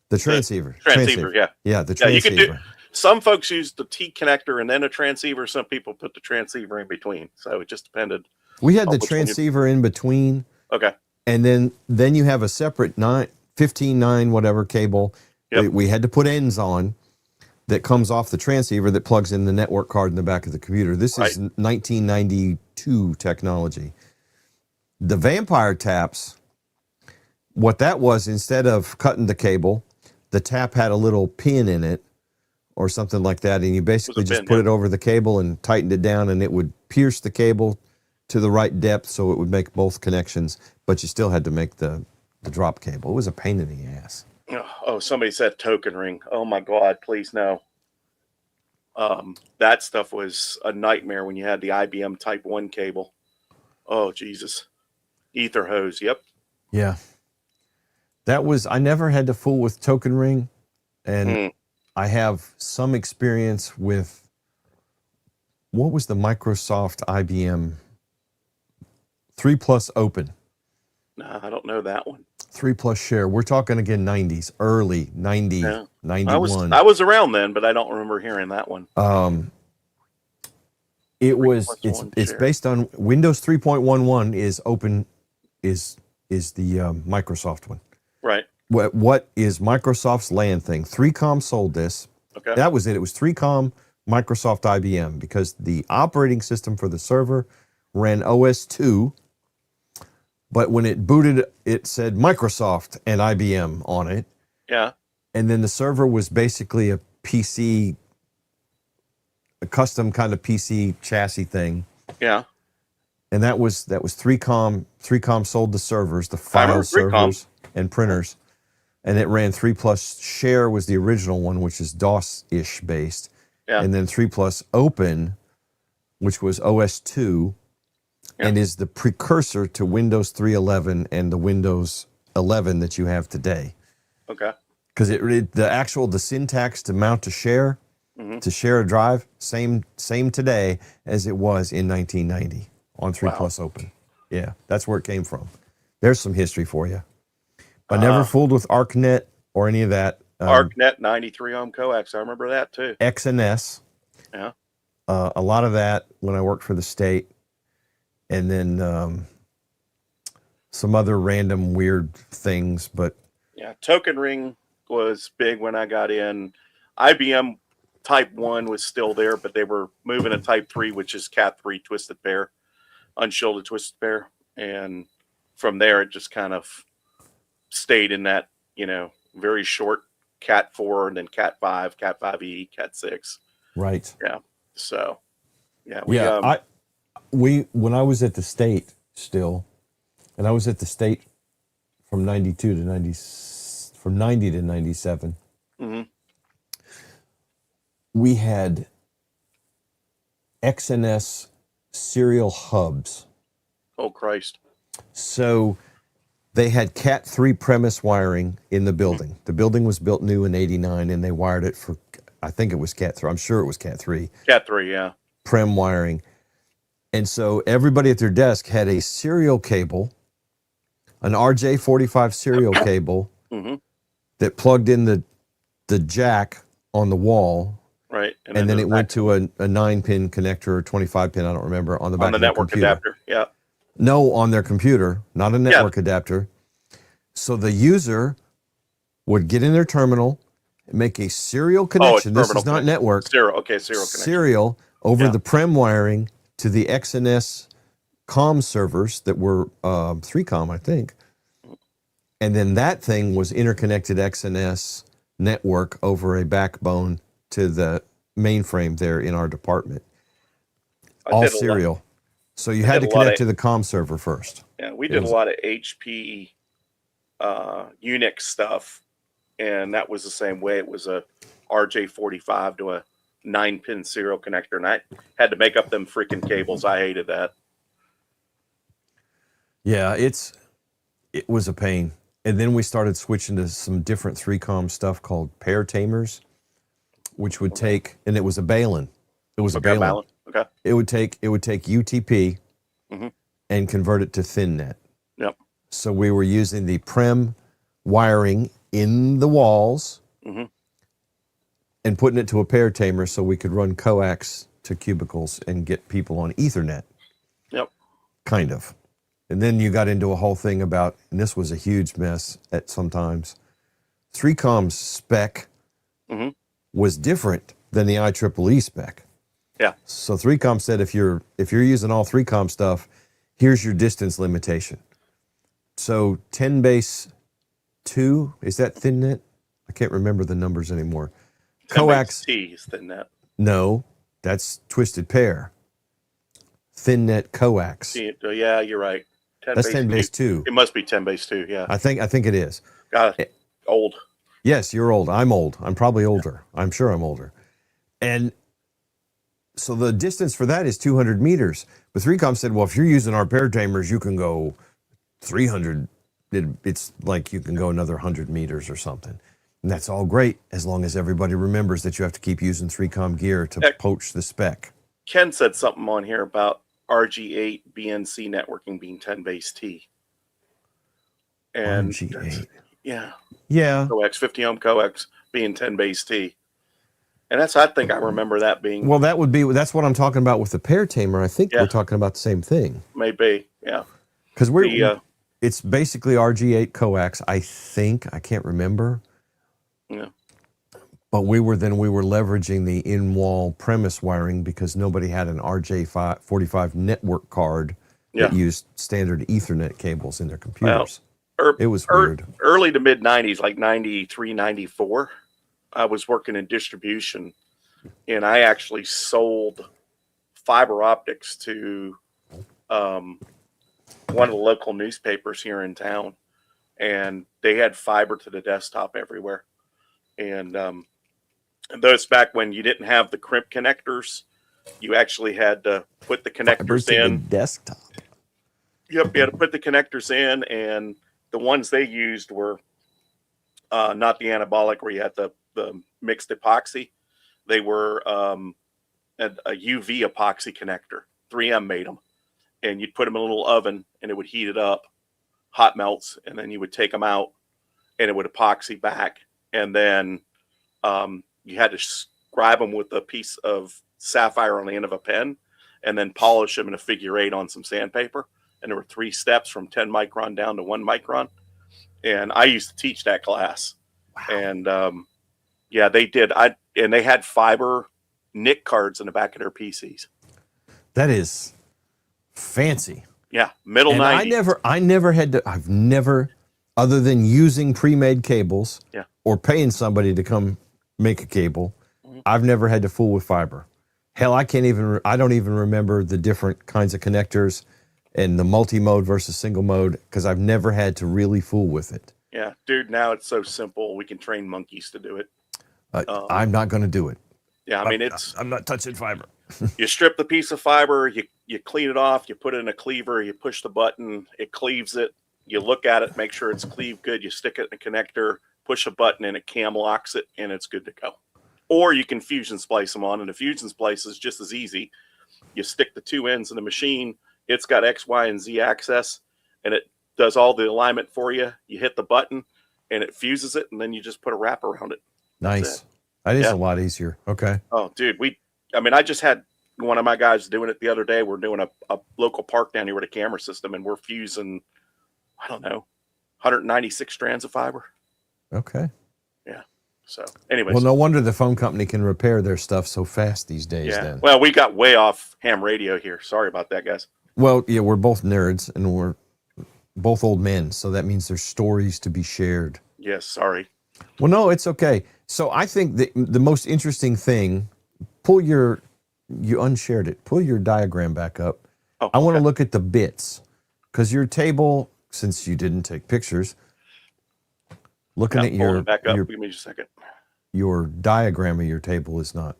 The transceiver. Transceiver, yeah. Yeah, the transceiver. You can some folks use the T connector and then a transceiver. Some people put the transceiver in between. So it just depended. We had the transceiver in between. Okay. And then you have a separate 15.9 whatever cable that we had to put ends on that comes off the transceiver that plugs in the network card in the back of the computer. This is 1992 technology. The vampire taps, what that was, instead of cutting the cable, the tap had a little pin in it or something like that, and you basically just put it over the cable and tightened it down, and it would pierce the cable to the right depth so it would make both connections, but you still had to make the drop cable. It was a pain in the ass. Oh, somebody said token ring. Oh my God, please no. That stuff was a nightmare when you had the IBM Type 1 cable. Oh, Jesus. Ether hose. Yep. Yeah. That was, I never had to fool with token ring, and I have some experience with, what was the Microsoft IBM 3+ open? Nah, I don't know that one. 3+ share. We're talking again 90s, early 90, Yeah. 91. I was around then, but I don't remember hearing that one. It's based on Windows 3.11 is open, is the Microsoft one. Right. What is Microsoft's LAN thing? 3Com sold this. Okay. That was it. It was 3Com, Microsoft, IBM, because the operating system for the server ran OS 2, but when it booted, it said Microsoft and IBM on it. Yeah. And then the server was basically a PC, a custom kind of PC chassis thing. Yeah. And that was 3Com. 3Com sold the servers, the file servers and printers. And it ran 3+ share was the original one, which is DOS-ish based. Yeah. And then 3+ open, which was OS 2, and is the precursor to Windows 3.11 and the Windows 11 that you have today. Okay. Because the syntax to mount to share a drive, same today as it was in 1990 on 3+ open. Yeah, that's where it came from. There's some history for you. I never fooled with ArcNet or any of that. ArcNet 93 ohm coax. I remember that too. XNS. Yeah. A lot of that when I worked for the state. And then some other random weird things. But yeah, token ring was big when I got in. IBM Type 1 was still there, but they were moving to Type 3, which is Cat 3 twisted pair, unshielded twisted pair. And from there, it just kind of stayed in that, very short Cat 4 and then Cat 5, Cat 5e, Cat 6. Right. Yeah. So, yeah. When I was at the state still, and I was at the state from 92 to 90, from 90 to 97, we had XNS serial hubs. Oh, Christ. So they had Cat 3 premise wiring in the building. The building was built new in 89, and they wired it for, I think it was Cat 3. I'm sure it was Cat 3. Cat 3, yeah. Prem wiring. And so everybody at their desk had a serial cable, an RJ45 serial cable that plugged in the jack on the wall. Right. And then it went to a 9-pin connector or 25-pin, I don't remember, on the back on the of their network computer. adapter. Yeah. No, on their computer, not a network adapter. So the user would get in their terminal, make a serial connection. This is not network. Serial connection. Serial over the Prem wiring to the XNS comm servers that were 3Com, I think. And then that thing was interconnected XNS network over a backbone to the mainframe there in our department. All serial. So you had to connect to the comm server first. Yeah, we did a lot of HP Unix stuff, and that was the same way. It was a RJ45 to a 9-pin serial connector, and I had to make up them freaking cables. I hated that. Yeah, it was a pain. And then we started switching to some different 3Com stuff called pair tamers, which would take, and it was a Balun. It was a Balun. Okay. It would take UTP and convert it to ThinNet. Yep. So we were using the Prem wiring in the walls and putting it to a pair tamer so we could run coax to cubicles and get people on Ethernet. Yep. Kind of. And then you got into a whole thing about, and this was a huge mess at sometimes, 3Com's spec was different than the IEEE spec. Yeah. So 3Com said if you're using all 3Com stuff, here's your distance limitation. So 10 base 2, is that ThinNet? I can't remember the numbers anymore. Coax T is ThinNet. No, that's twisted pair. ThinNet coax. Yeah, you're right. That's 10 base 2. It must be 10 base 2, yeah. I think it is. God, old. Yes, you're old. I'm old. I'm probably older. I'm sure I'm older. And So the distance for that is 200 meters. But 3Com said, well, if you're using our pair tamers, you can go 300. It's like you can go another 100 meters or something. And that's all great as long as everybody remembers that you have to keep using 3Com gear to poach the spec. Ken said something on here about RG8 BNC networking being 10 base T. And RG8. Yeah. Yeah. 50 ohm coax being 10 base T. And I think I remember that being. Well, that's what I'm talking about with the pair tamer. I think we're talking about the same thing. Maybe, yeah. Because it's basically RG8 coax, I think. I can't remember. Yeah. But we were leveraging the in-wall premise wiring because nobody had an RJ45 network card that used standard Ethernet cables in their computers. It was weird. Early to mid 90s, like 93, 94, I was working in distribution, and I actually sold fiber optics to one of the local newspapers here in town, and they had fiber to the desktop everywhere. And those back when you didn't have the crimp connectors, you actually had to put the connectors in. The desktop. Yep, you had to put the connectors in, and the ones they used were not the anabolic where you had the mixed epoxy. They were a UV epoxy connector. 3M made them, and you'd put them in a little oven, and it would heat it up, hot melts, and then you would take them out, and it would epoxy back, and then you had to scribe them with a piece of sapphire on the end of a pen, and then polish them in a figure 8 on some sandpaper. And there were 3 steps from 10 micron down to 1 micron. And I used to teach that class. Wow. And they did. And they had fiber NIC cards in the back of their PCs. That is fancy. Yeah, middle 90s. I've never, other than using pre-made cables or paying somebody to come make a cable, I've never had to fool with fiber. Hell, I don't even remember the different kinds of connectors and the multi-mode versus single mode because I've never had to really fool with it. Yeah, dude, now it's so simple. We can train monkeys to do it. I'm not going to do it. Yeah, I mean, I'm not touching fiber. You strip the piece of fiber, you clean it off, you put it in a cleaver, you push the button, it cleaves it. You look at it, make sure it's cleaved good. You stick it in a connector, push a button, and it cam locks it, and it's good to go. Or you can fusion splice them on, and the fusion splice is just as easy. You stick the 2 ends in the machine. It's got X, Y, and Z access, and it does all the alignment for you. You hit the button, and it fuses it, and then you just put a wrap around it. Nice. That is a lot easier. Okay. Oh, dude, I just had one of my guys doing it the other day. We're doing a local park down here with a camera system, and we're fusing, 196 strands of fiber. Okay. Yeah. So, anyways. Well, no wonder the phone company can repair their stuff so fast these days. Yeah. Then. Well, we got way off ham radio here. Sorry about that, guys. Well, yeah, we're both nerds and we're both old men, so that means there's stories to be shared. Yes, sorry. Well, no, it's okay. So I think the most interesting thing, you unshared it. Pull your diagram back up. Oh, I want to look at the bits because your table, since you didn't take pictures, looking at your back up. Give me just a second. Your diagram of your table is not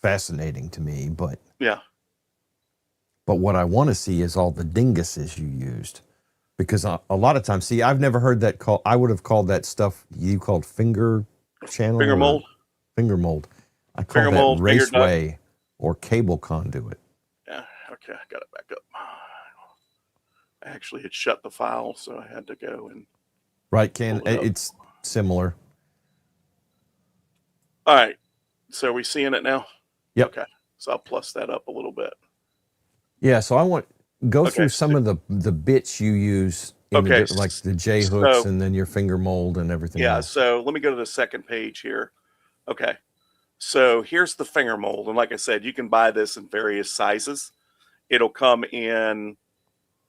fascinating to me, but what I want to see is all the dinguses you used. Because a lot of times, see, I've never heard that called, I would have called that stuff you called finger channel. Finger mold. Finger mold. I call that raceway or cable conduit. Yeah, okay, I got it back up. I actually had shut the file, so I had to go and... Right, Ken, it's similar. All right, so are we seeing it now? Yep. Okay, so I'll plus that up a little bit. Yeah, so I want go through some of the bits you use in like the J hooks and then your finger mold and everything else. So let me go to the second page here. Okay, so here's the finger mold, and like I said, you can buy this in various sizes. It'll come in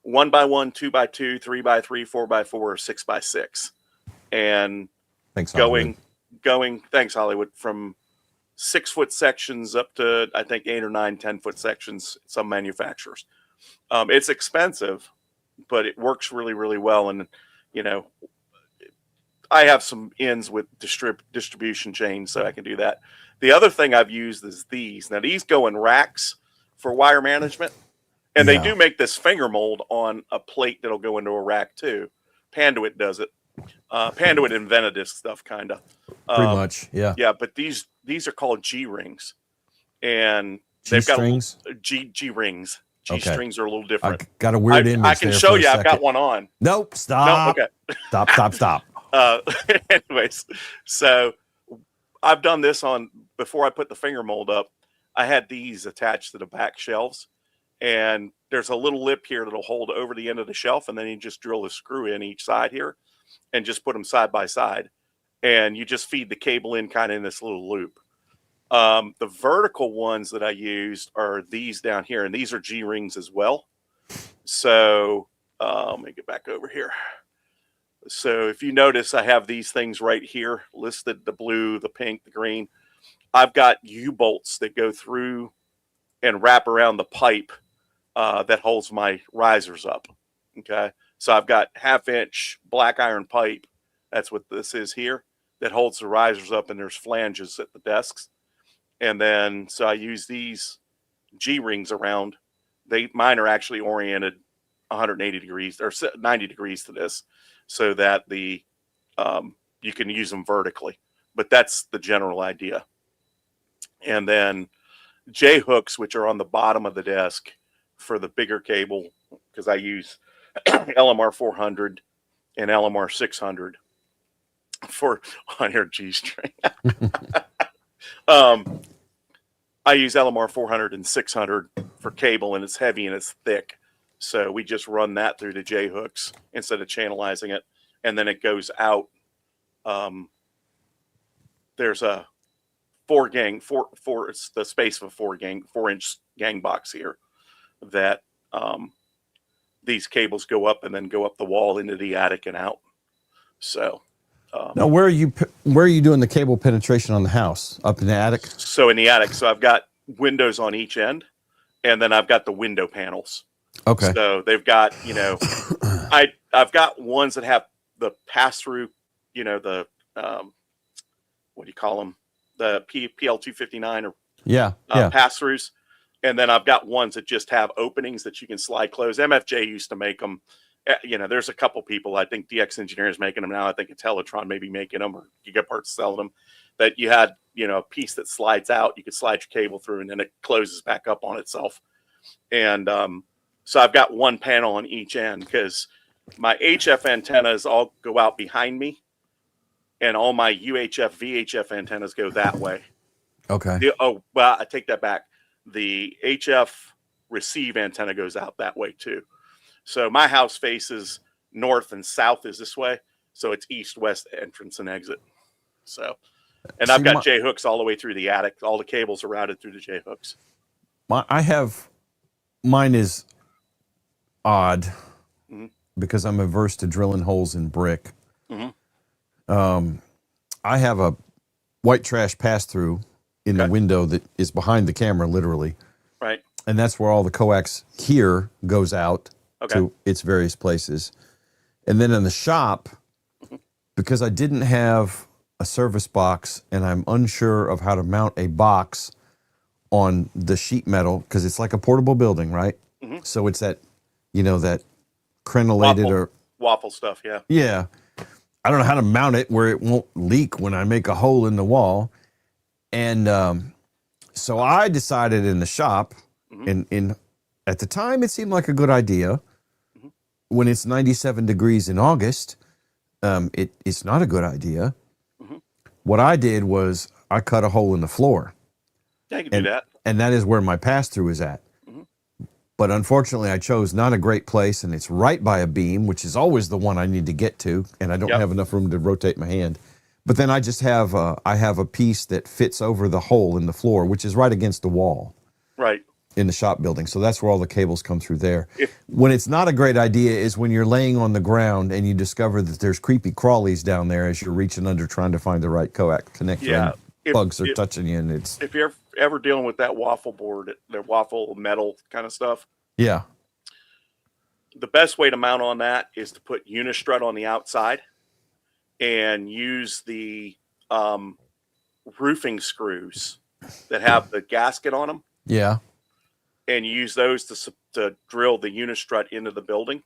1x1, 2x2, 3x3, 4x4, or 6x6, and thanks, going. Thanks, Hollywood. From 6-foot sections up to, I think, 8 or 9, 10-foot sections, some manufacturers. It's expensive, but it works really, really well. And, I have some ends with distribution chains, so I can do that. The other thing I've used is these. Now these go in racks for wire management, and they do make this finger mold on a plate that'll go into a rack too. Panduit does it. Panduit invented this stuff, kind of. Pretty much, yeah. Yeah, but these are called G rings, and G strings. G rings. G strings are a little different. I got a weird image. I can show you. I've got one on. Nope. Stop. No, okay. Stop. Anyways, so I've done this on before I put the finger mold up. I had these attached to the back shelves, and there's a little lip here that'll hold over the end of the shelf, and then you just drill a screw in each side here, and just put them side by side, and you just feed the cable in kind of in this little loop. The vertical ones that I used are these down here, and these are G rings as well. So let me get back over here. So if you notice, I have these things right here listed: the blue, the pink, the green. I've got U-bolts that go through and wrap around the pipe that holds my risers up. Okay, so I've got 1/2-inch black iron pipe. That's what this is here, that holds the risers up, and there's flanges at the desks. And then, so I use these G rings around. Mine are actually oriented 180 degrees or 90 degrees to this, so that you can use them vertically. But that's the general idea. And then J hooks, which are on the bottom of the desk for the bigger cable, because I use LMR 400 and LMR 600 for on your G string. I use LMR 400 and 600 for cable, and it's heavy and it's thick. So we just run that through the J hooks instead of channelizing it. And then it goes out. There's a it's the space of a 4-inch gang box here that these cables go up and then go up the wall into the attic and out. So now, where are you doing the cable penetration on the house? Up in the attic? So in the attic. So I've got windows on each end, and then I've got the window panels. Okay. So they've got, I've got ones that have the pass-through, the what do you call them? The PL259 or pass-throughs. And then I've got ones that just have openings that you can slide close. MFJ used to make them. There's a couple people, I think DX Engineers making them now. I think Intellatron maybe making them, or Gigaparts selling them, that you had, a piece that slides out. You could slide your cable through, and then it closes back up on itself. And so I've got one panel on each end, because my HF antennas all go out behind me, and all my UHF, VHF antennas go that way. Okay. Well, I take that back. The HF receive antenna goes out that way too. So my house faces north and south is this way. So it's east-west entrance and exit. So, and I've got J hooks all the way through the attic. All the cables are routed through the J hooks. Mine is odd because I'm averse to drilling holes in brick. I have a white trash pass-through in the window that is behind the camera, literally. Right. And that's where all the coax here goes out to its various places. And then in the shop, because I didn't have a service box and I'm unsure of how to mount a box on the sheet metal, because it's like a portable building, right? So it's that, that crenellated waffle stuff, yeah. Yeah. I don't know how to mount it where it won't leak when I make a hole in the wall. And so I decided in the shop, at the time it seemed like a good idea. When it's 97 degrees in August, it's not a good idea. What I did was I cut a hole in the floor. Yeah, you can do that. And that is where my pass-through is at. But unfortunately, I chose not a great place, and it's right by a beam, which is always the one I need to get to, and I don't have enough room to rotate my hand. But then I just have a piece that fits over the hole in the floor, which is right against the wall. Right. In the shop building. So that's where all the cables come through there. When it's not a great idea is when you're laying on the ground and you discover that there's creepy crawlies down there as you're reaching under trying to find the right coax connector. Yeah. Bugs are touching you, and it's... If you're ever dealing with that waffle board, the waffle metal kind of stuff. Yeah. The best way to mount on that is to put unistrut on the outside and use the roofing screws that have the gasket on them. Yeah. And use those to drill the unistrut into the building.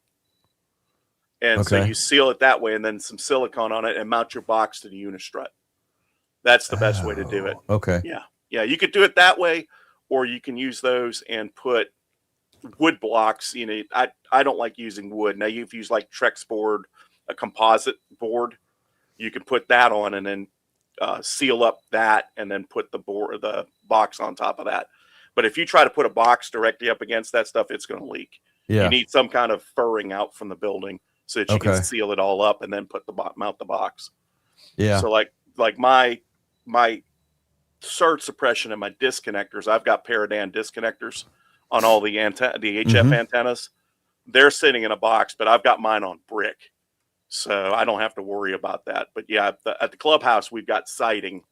And so you seal it that way, and then some silicone on it, and mount your box to the unistrut. That's the best way to do it. Okay. Yeah. You could do it that way, or you can use those and put wood blocks. You know, I don't like using wood. Now, you've used like Trex board, a composite board. You can put that on, and then seal up that, and then put the box on top of that. But if you try to put a box directly up against that stuff, it's going to leak. Yeah. You need some kind of furring out from the building so that you can seal it all up and then put mount the box. Yeah. So like my surge suppression and my disconnectors, I've got Paradan disconnectors on all the HF antennas. They're sitting in a box, but I've got mine on brick, so I don't have to worry about that. But yeah, at the clubhouse we've got siding,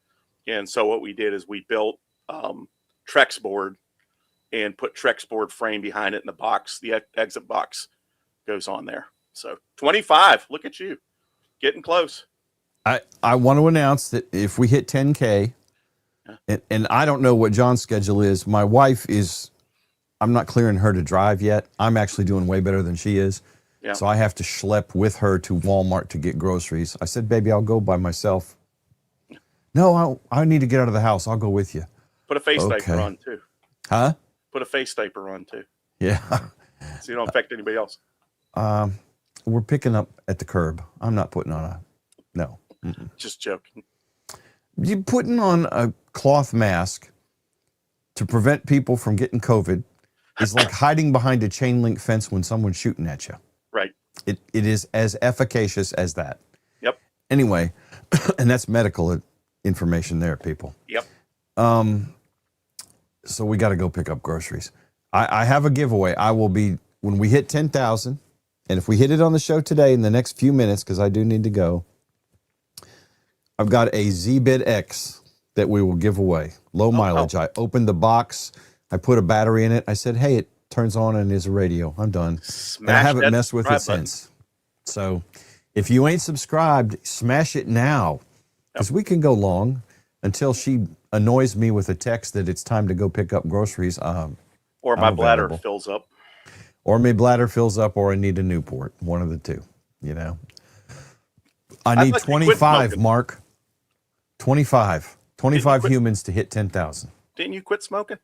and so what we did is we built Trex board and put Trex board frame behind it in the box. The exit box goes on there. So 25, look at you getting close. I want to announce that if we hit 10K, and I don't know what John's schedule is. My wife I'm not clearing her to drive yet. I'm actually doing way better than she is. Yeah. So I have to schlep with her to Walmart to get groceries. I said, baby, I'll go by myself. No, I need to get out of the house. I'll go with you. Put a face diaper on too. Huh? Put a face diaper on too. Yeah. So you don't affect anybody else. We're picking up at the curb. I'm not putting on no. Mm-mm. Just joking. You putting on a cloth mask to prevent people from getting COVID is like hiding behind a chain link fence when someone's shooting at you. Right. It is as efficacious as that. Yep. Anyway, and that's medical information there, people. Yep. So we got to go pick up groceries. I have a giveaway. I will be, when we hit 10,000, and if we hit it on the show today in the next few minutes, because I do need to go, I've got a Z-Bit X that we will give away. Low mileage. I opened the box. I put a battery in it. I said, hey, it turns on and is a radio. I'm done. And I haven't messed with it since. So if you ain't subscribed, smash it now. Because we can go long until she annoys me with a text that it's time to go pick up groceries. Or my bladder fills up. Or my bladder fills up, or I need a Newport. One of the two, you know. I need 25, Mark. 25 humans to hit 10,000. Didn't you quit smoking?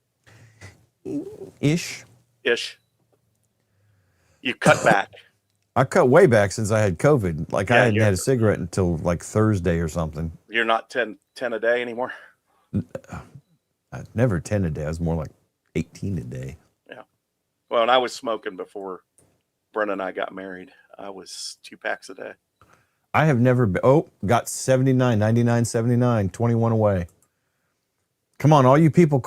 Ish. You cut back. I cut way back since I had COVID. Like, Yeah, I hadn't had a cigarette until like Thursday or something. You're not 10 a day anymore? Never 10 a day. I was more like 18 a day. Yeah. Well, and I was smoking before Brenda and I got married. I was 2 packs a day. I have never been, got 79, 99, 79, 21 away. Come on, all you people,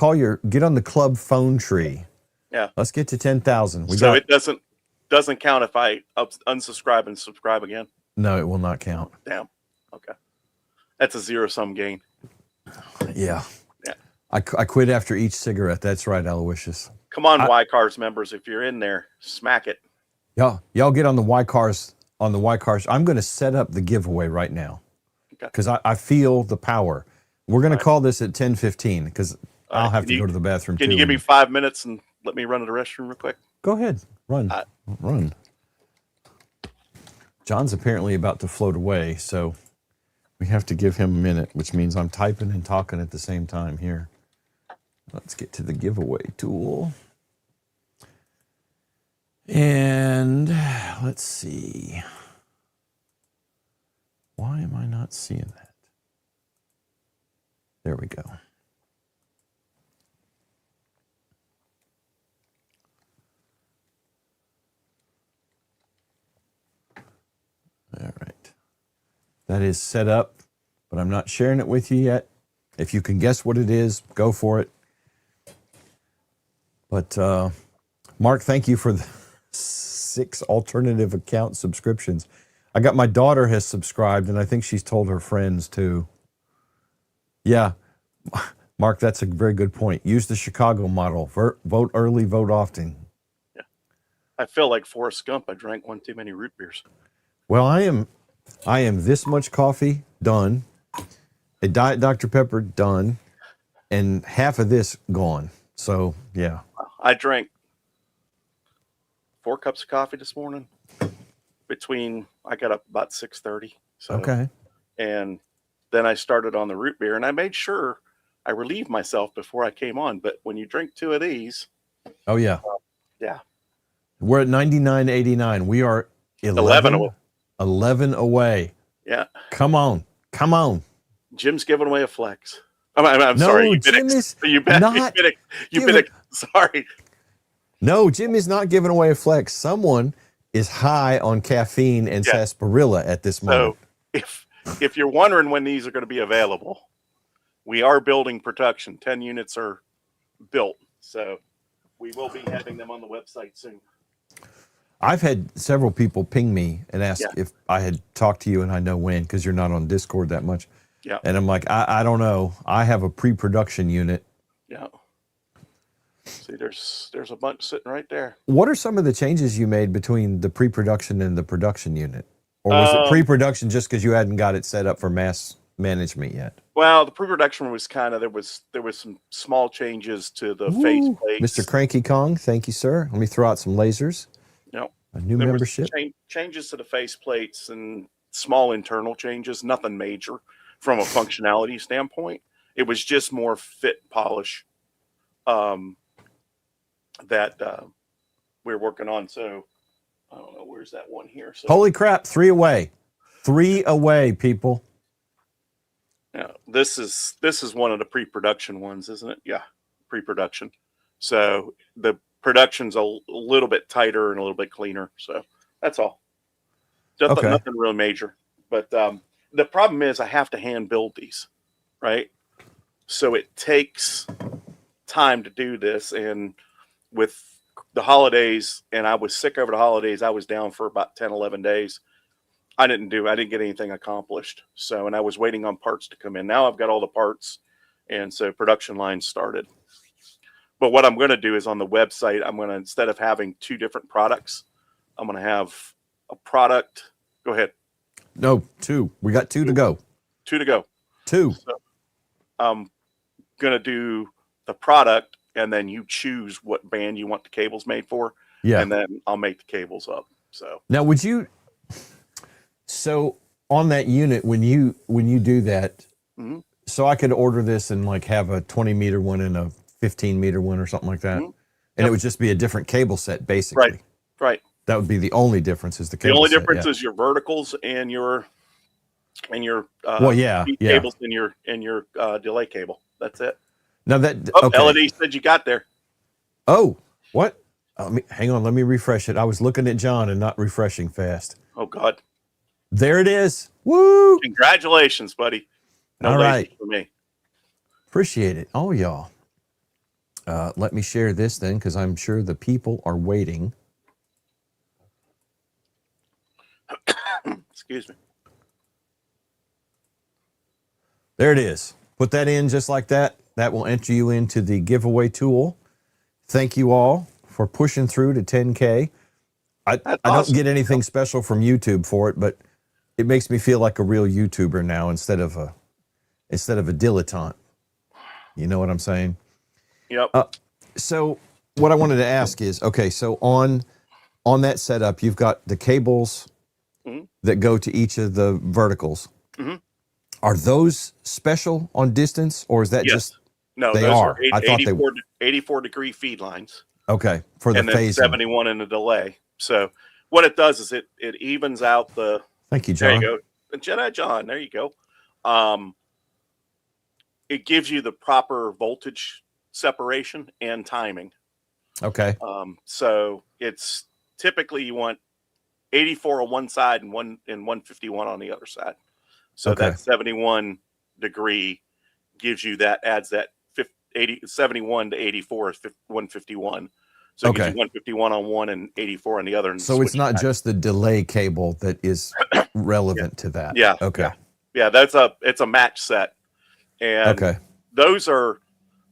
get on the club phone tree. Yeah. Let's get to 10,000. It doesn't count if I unsubscribe and subscribe again? No, it will not count. Damn. Okay. That's a zero-sum game. Yeah. I quit after each cigarette. That's right, Aloysius. Come on, Y-Cars members, if you're in there, smack it. Y'all get on the Y-Cars. On the Y-Cars, I'm going to set up the giveaway right now because I feel the power. We're going to call this at 10:15 because I'll have to go to the bathroom. Can you give me 5 minutes and let me run to the restroom real quick? Go ahead, run. John's apparently about to float away, so we have to give him a minute, which means I'm typing and talking at the same time here. Let's get to the giveaway tool. And let's see. Why am I not seeing that? There we go. All right. That is set up, but I'm not sharing it with you yet. If you can guess what it is, go for it. But Mark, thank you for the 6 alternative account subscriptions. I got my daughter has subscribed, and I think she's told her friends too. Yeah, Mark, that's a very good point. Use the Chicago model. Vote early, vote often. Yeah, I feel like Forrest Gump. I drank one too many root beers. Well, I am I am this much coffee done, a Diet Dr. Pepper done, and half of this gone. So yeah, I drank 4 cups of coffee this morning. I got up about 6:30. So, okay. and then I started on the root beer, and I made sure I relieved myself before I came on. But when you drink 2 of these, Oh yeah, yeah, we're at 99.89. We are 11 away. 11 away. Yeah, Come on. Jim's giving away a flex. I'm No, sorry. Jim is You've not been sorry. No, Jim is not giving away a flex. Someone is high on caffeine and sarsaparilla at this moment. So if you're wondering when these are going to be available, we are building production. 10 units are built. So we will be having them on the website soon. I've had several people ping me and ask if I had talked to you and I know when, because you're not on Discord that much. Yeah. And I'm like, I don't know. I have a pre-production unit. Yeah. See, there's a bunch sitting right there. What are some of the changes you made between the pre-production and the production unit? Or was it pre-production just because you hadn't got it set up for mass management yet? Well, the pre-production was kind of, there was some small changes to the face plates. Mr. Cranky Kong, thank you, sir. Let me throw out some lasers. Yep. A new membership. Changes to the face plates and small internal changes, nothing major from a functionality standpoint. It was just more fit polish that we're working on. So I don't know, where's that one here? So, holy crap, 3 away. 3 away, people. yeah, this is one of the pre-production ones, isn't it? Yeah, pre-production. So the production's a little bit tighter and a little bit cleaner. So that's all. Nothing real major. But the problem is I have to hand build these, right? So it takes time to do this. And with the holidays, and I was sick over the holidays, I was down for about 10, 11 days. I didn't get anything accomplished. So, and I was waiting on parts to come in. Now I've got all the parts. And so production lines started. But what I'm going to do is on the website, I'm going to, instead of having 2 different products, I'm going to have a product. Go ahead. No, 2. We got 2 to go. 2 to go. 2. So I'm going to do the product, and then you choose what band you want the cables made for. Yeah. And then I'll make the cables up. So now so on that unit, when you do that, so I could order this and like have a 20-meter one and a 15-meter one or something like that. And it would just be a different cable set, basically. Right. That would be the only difference is the cable. The only set, difference is your verticals and your cables in your delay cable. That's it. Now LED said you got there. Oh, what? Hang on, let me refresh it. I was looking at John and not refreshing fast. Oh God. There it is. Woo! Congratulations, buddy. All right. For me. Appreciate it. Oh, y'all. Let me share this then, because I'm sure the people are waiting. Excuse me. There it is. Put that in just like that. That will enter you into the giveaway tool. Thank you all for pushing through to 10K. I don't get anything special from YouTube for it, but it makes me feel like a real YouTuber now instead of a dilettante. You know what I'm saying? Yep. So what I wanted to ask is, okay, so on that setup, you've got the cables that go to each of the verticals. Are those special on distance, or is that just? No, they are. I thought 84-degree feed lines. Okay, for the phasing. And then 71 in the delay. So what it does is it evens out the. Thank you, John. There you go, Jedi John. There you go. It gives you the proper voltage separation and timing. Okay. So it's typically you want 84 on one side and 151 on the other side. So that 71 degree gives you adds that 71 to 84 is 151. So it gives you 151 on one and 84 on the other. And so it's not just the delay cable that is relevant to that. Yeah. Okay. Yeah, it's a match set. And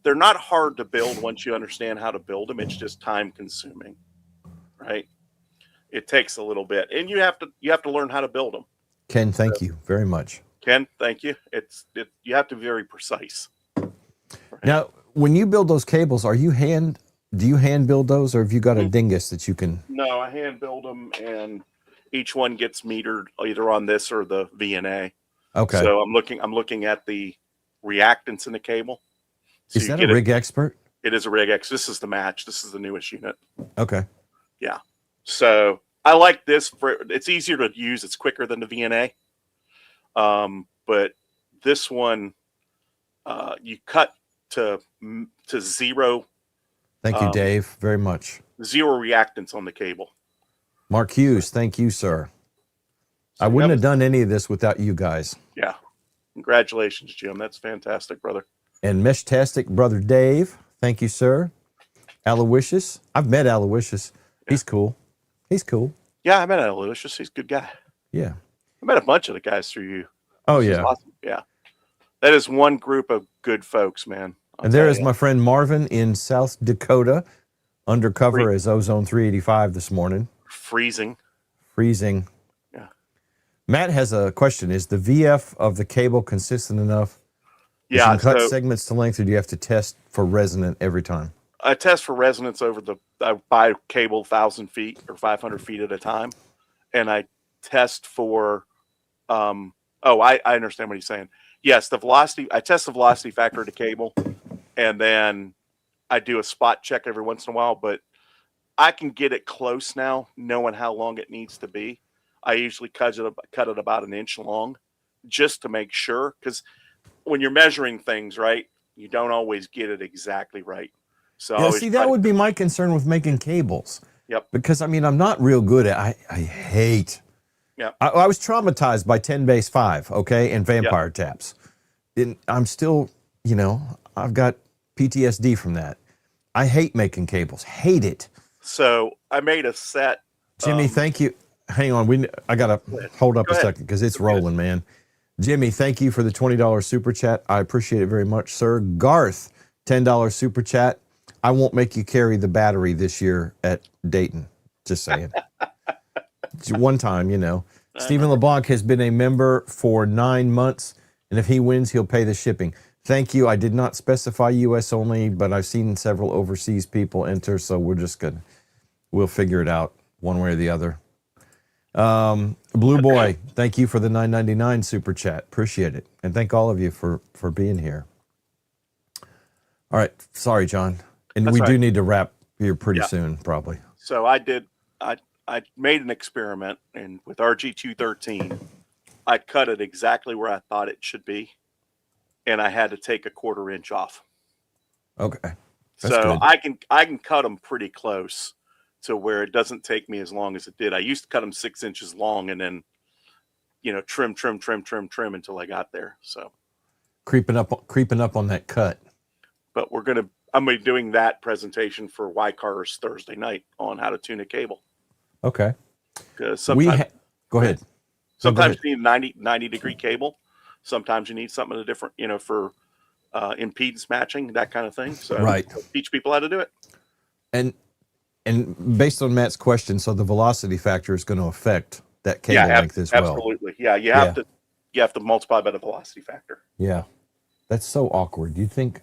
they're not hard to build once you understand how to build them. It's just time consuming, right? It takes a little bit, and you have to learn how to build them. Ken, thank you very much. Ken, thank you. You have to be very precise. Now, when you build those cables, do you hand build those, or have you got a dingus that you can? No, I hand build them, and each one gets metered either on this or the VNA. Okay. So I'm looking at the reactance in the cable. So is that a rig expert? It is a rig X. This is the match. This is the newest unit. Okay. Yeah. So I like this it's easier to use. It's quicker than the VNA. But this one, you cut to zero. Thank you, Dave, very much. Zero reactance on the cable. Mark Hughes, thank you, sir. So I wouldn't have done any of this without you guys. Yeah. Congratulations, Jim. That's fantastic, brother. And Meshtastic, brother Dave, thank you, sir. Aloysius, I've met Aloysius. He's cool. He's cool. Yeah, I met Aloysius. He's a good guy. Yeah. I met a bunch of the guys through you. Oh, yeah. Awesome. Yeah. That is one group of good folks, man. And there is my friend Marvin in South Dakota, undercover as Ozone 385 this morning. Freezing. Yeah. Matt has a question. Is the VF of the cable consistent enough? Yeah. You can cut segments to length, or do you have to test for resonant every time? I test for resonance I buy cable 1,000 feet or 500 feet at a time. And I test for, I understand what he's saying. Yes, I test the velocity factor of the cable, and then I do a spot check every once in a while, but I can get it close now, knowing how long it needs to be. I usually cut it about an inch long just to make sure, because when you're measuring things, right, you don't always get it exactly right. So yeah, see, that would be my concern with making cables. Yep. Because, I mean, I'm not real good at I hate. Yeah. I was traumatized by 10 base 5, okay, and vampire taps. And I'm still, I've got PTSD from that. I hate making cables. Hate it. So I made a set. Jimmy, thank you. Hang on. I got to hold up a second because it's rolling, man. Jimmy, thank you for the $20 super chat. I appreciate it very much, sir. Garth, $10 super chat. I won't make you carry the battery this year at Dayton. Just saying. One time, Stephen LeBlanc has been a member for 9 months, and if he wins, he'll pay the shipping. Thank you. I did not specify U.S. only, but I've seen several overseas people enter, so we'll figure it out one way or the other. Blue Boy, thank you for the $9.99 super chat. Appreciate it. And thank all of you for being here. All right. Sorry, John. And we do need to wrap here pretty soon, probably. So I made an experiment, and with RG213, I cut it exactly where I thought it should be, and I had to take a 1/4 inch off. Okay. That's so good. I can cut them pretty close to where it doesn't take me as long as it did. I used to cut them 6 inches long and then, trim until I got there. So creeping up on that cut. But I'm going to be doing that presentation for Y-Cars Thursday night on how to tune a cable. Okay. Go ahead. Sometimes you need a 90-degree cable. Sometimes you need something different, for impedance matching, that kind of thing. So right. Teach people how to do it. And based on Matt's question, so the velocity factor is going to affect that cable length as well. Absolutely. Yeah, you have to multiply by the velocity factor. Yeah. That's so awkward. You'd think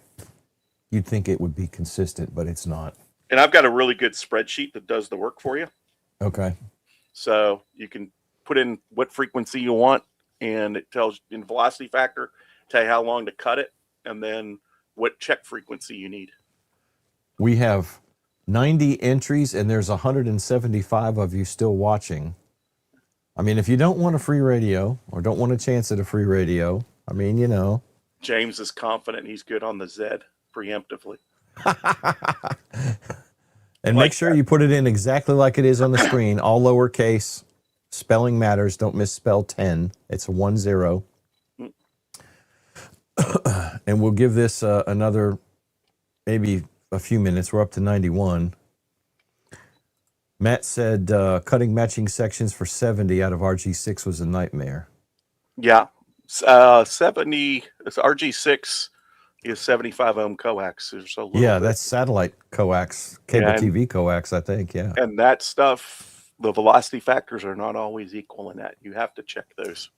it would be consistent, but it's not. And I've got a really good spreadsheet that does the work for you. Okay. So you can put in what frequency you want, and it tells in velocity factor, tell you how long to cut it, and then what check frequency you need. We have 90 entries, and there's 175 of you still watching. I mean, if you don't want a free radio or don't want a chance at a free radio, I mean, James is confident he's good on the Z preemptively. And make sure you put it in exactly like it is on the screen, all lowercase. Spelling matters. Don't misspell 10. It's a 10. And we'll give this another maybe a few minutes. We're up to 91. Matt said cutting matching sections for 70 out of RG6 was a nightmare. Yeah. 70 RG6 is 75 ohm coax. That's satellite coax, cable TV coax, I think. Yeah. And that stuff, the velocity factors are not always equal in that. You have to check those.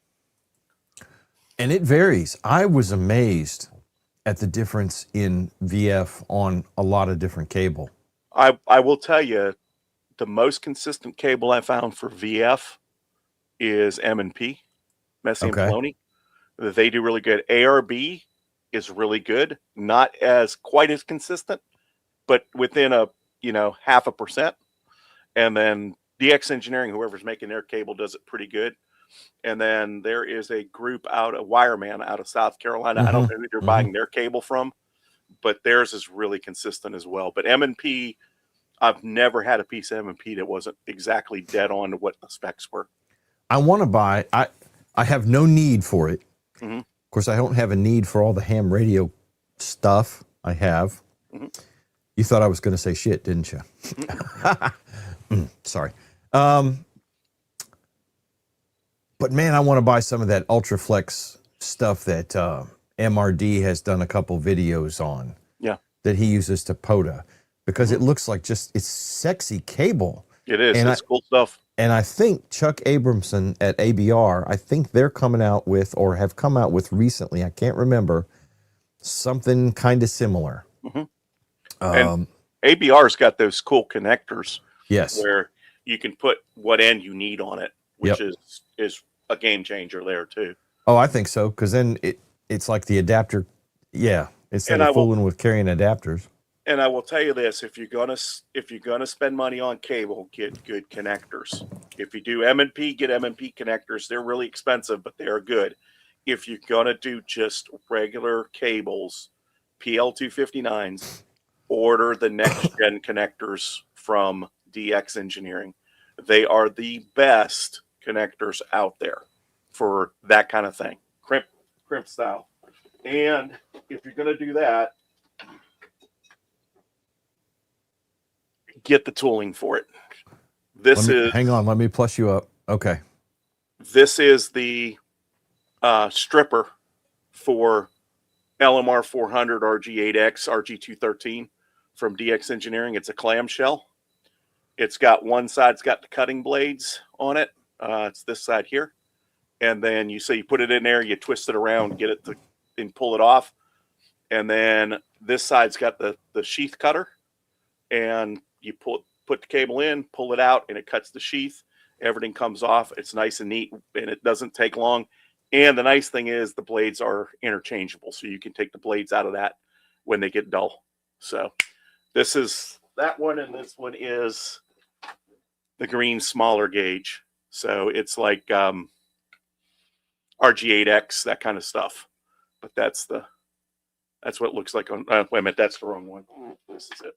And it varies. I was amazed at the difference in VF on a lot of different cable. I will tell you, the most consistent cable I found for VF is M&P, Messi and Okay. Poloni. They do really good. ARB is really good, not as quite as consistent, but within a 0.5%. And then DX Engineering, whoever's making their cable, does it pretty good. And then there is a group out of Wireman out of South Carolina. I don't know who they're buying their cable from, but theirs is really consistent as well. But M&P, I've never had a piece of M&P that wasn't exactly dead on to what the specs were. I want to buy, I have no need for it. Mm-hmm. Of course, I don't have a need for all the ham radio stuff I have. Mm-hmm. You thought I was going to say shit, didn't you? Sorry. But man, I want to buy some of that Ultraflex stuff that MRD has done a couple videos on. Yeah. That he uses to POTA, because it looks like it's sexy cable. It is. And it's cool stuff. And I think Chuck Abramson at ABR, I think they're coming out with, or have come out with recently, I can't remember, something kind of similar. Mm-hmm. And ABR's got those cool connectors. Yes. Where you can put what end you need on it, which is a game changer there too. Oh, I think so, because then it's like the adapter. Yeah, instead of fooling with carrying adapters. And I will tell you this: if you're gonna spend money on cable, get good connectors. If you do M&P, get M&P connectors. They're really expensive, but they are good. If you're gonna do just regular cables, PL259s, order the next gen connectors from DX Engineering. They are the best connectors out there for that kind of thing, crimp style. And if you're going to do that, get the tooling for it. Hang on, let me plus you up. Okay. This is the stripper for LMR 400 RG8X RG213 from DX Engineering. It's a clamshell. It's got one side's got the cutting blades on it. It's this side here. And then you put it in there, you twist it around, get it and pull it off. And then this side's got the sheath cutter. And you put the cable in, pull it out, and it cuts the sheath. Everything comes off. It's nice and neat, and it doesn't take long. And the nice thing is the blades are interchangeable, so you can take the blades out of that when they get dull. So this is that one, and this one is the green smaller gauge. So it's like RG8X, that kind of stuff. But that's what it looks like on. Wait a minute, that's the wrong one. This is it.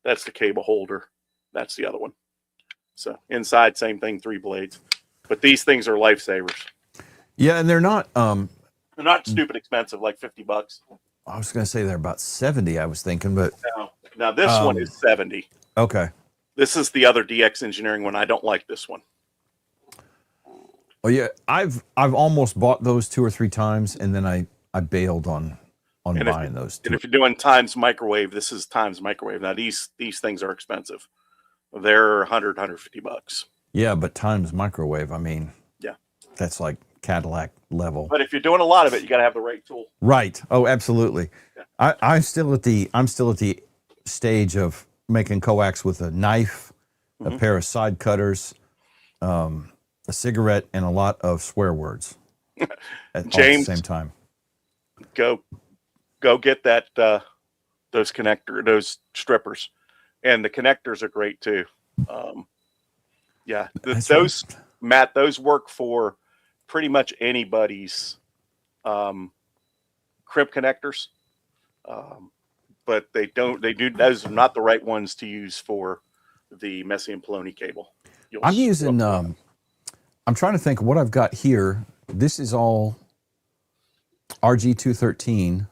That's the cable holder. That's the other one. So inside, same thing, 3 blades. But these things are lifesavers. Yeah, and they're not stupid expensive, like $50. I was going to say they're about 70, I was thinking, but now this one is 70. Okay. This is the other DX Engineering one. I don't like this one. Oh yeah, I've almost bought those 2 or 3 times, and then I bailed on buying those. And if you're doing Times Microwave, this is Times Microwave. Now these things are expensive. They're $150. Yeah, but Times Microwave, I mean, yeah, that's like Cadillac level. But if you're doing a lot of it, you got to have the right tool. Right. Oh, absolutely. Yeah. I'm still at the stage of making coax with a knife, a pair of side cutters, a cigarette, and a lot of swear words at the same time. Go get that those strippers, and the connectors are great too. Matt, those work for pretty much anybody's crimp connectors, but those are not the right ones to use for the Messi and Poloni cable. I'm using I'm trying to think of what I've got here. This is all RG213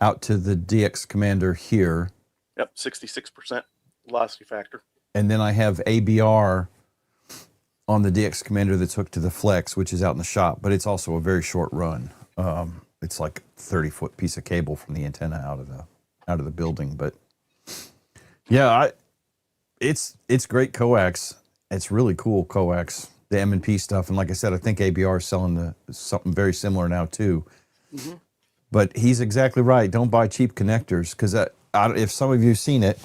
out to the DX Commander here. Yep, 66% velocity factor. And then I have ABR on the DX Commander that's hooked to the Flex, which is out in the shop, but it's also a very short run. It's like a 30-foot piece of cable from the antenna out of the building. But yeah, it's great coax. It's really cool coax. the M&P stuff. And like I said, I think ABR is selling something very similar now too. Mm-hmm. But he's exactly right. Don't buy cheap connectors, because if some of you have seen it,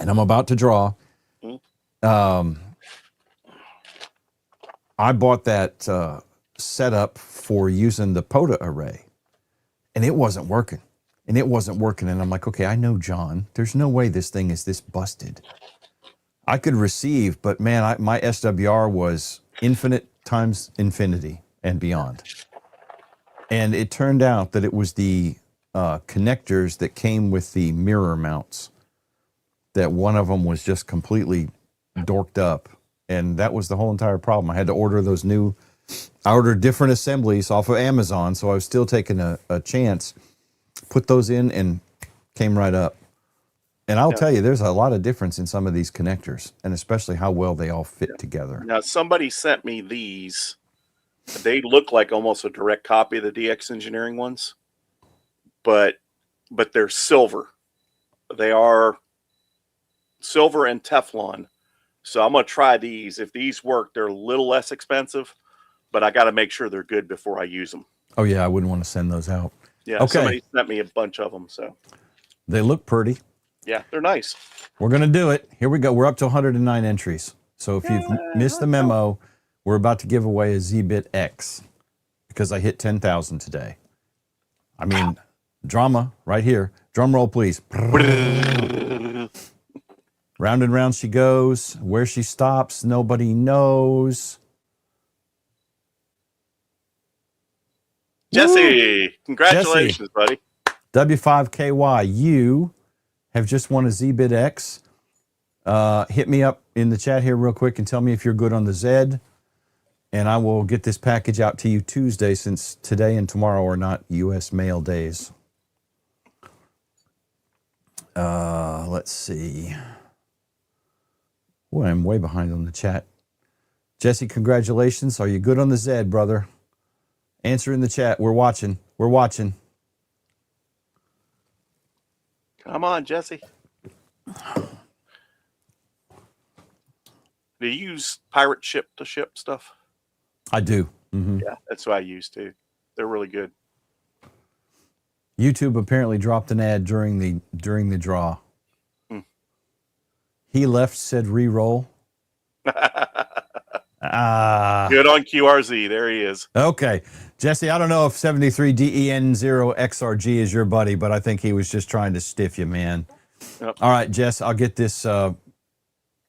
and I'm about to draw, I bought that setup for using the POTA array, and it wasn't working. And I'm like, okay, I know John. There's no way this thing is this busted. I could receive, but man, my SWR was infinite times infinity and beyond. And it turned out that it was the connectors that came with the mirror mounts, that one of them was just completely dorked up. And that was the whole entire problem. I had to order I ordered different assemblies off of Amazon, so I was still taking a chance, put those in, and came right up. And I'll tell you, there's a lot of difference in some of these connectors, and especially how well they all fit together. Now, somebody sent me these. They look like almost a direct copy of the DX Engineering ones, but they're silver. They are silver and Teflon. So I'm going to try these. If these work, they're a little less expensive, but I got to make sure they're good before I use them. Oh, yeah, I wouldn't want to send those out. Yeah, okay. Somebody sent me a bunch of them. So they look pretty. Yeah, they're nice. We're going to do it. Here we go. We're up to 109 entries. So if you've missed the memo, we're about to give away a Z-Bit X because I hit 10,000 today. I mean, drama right here. Drum roll, please. Round and round she goes. Where she stops, nobody knows. Jesse, congratulations, buddy. W5KY, you have just won a Z-Bit X. Hit me up in the chat here real quick and tell me if you're good on the Z, and I will get this package out to you Tuesday, since today and tomorrow are not U.S. mail days. Let's see. Boy, I'm way behind on the chat. Jesse, congratulations. Are you good on the Z, brother? Answer in the chat. We're watching. We're watching. Come on, Jesse. Do you use pirate ship to ship stuff? I do. Mm-hmm. Yeah, that's what I use too. They're really good. YouTube apparently dropped an ad during the draw. He left, said re-roll. Good on QRZ. There he is. Okay. Jesse, I don't know if 73DEN0XRG is your buddy, but I think he was just trying to stiff you, man. Yep. All right, Jess, I'll get this out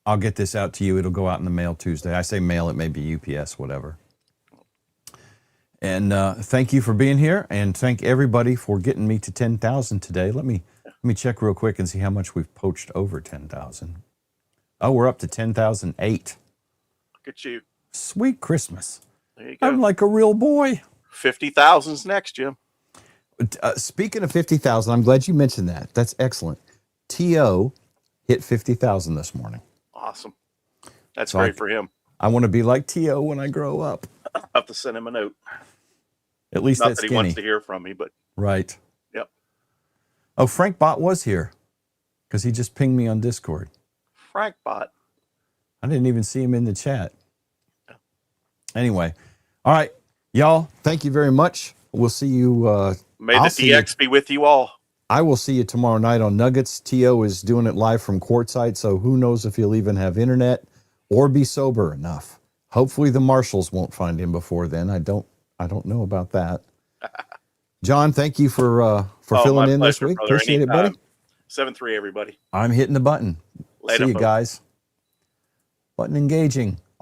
to you. It'll go out in the mail Tuesday. I say mail, it may be UPS, whatever. And thank you for being here, and thank everybody for getting me to 10,000 today. Let me check real quick and see how much we've poached over 10,000. Oh, we're up to 10,008. Look at you. Sweet Christmas. There you go. I'm like a real boy. 50,000's next, Jim. Speaking of 50,000, I'm glad you mentioned that. That's excellent. T.O. hit 50,000 this morning. Awesome. That's great for him. I want to be like T.O. when I grow up. I'll have to send him a note. At least not that's that he skinny. wants to hear from me, but right. Yep. Oh, Frank Bot was here because he just pinged me on Discord. Frank Bot. I didn't even see him in the chat. Anyway, all right, y'all. Thank you very much. We'll see you. May the DX be with you all. I will see you tomorrow night on Nuggets. T.O. is doing it live from courtside, so who knows if he'll even have internet or be sober enough. Hopefully the marshals won't find him before then. I don't know about that. John, thank you for filling in this week. Brother. Appreciate it, buddy. 7-3, everybody. I'm hitting the button. Later, see you folks. guys. Button engaging.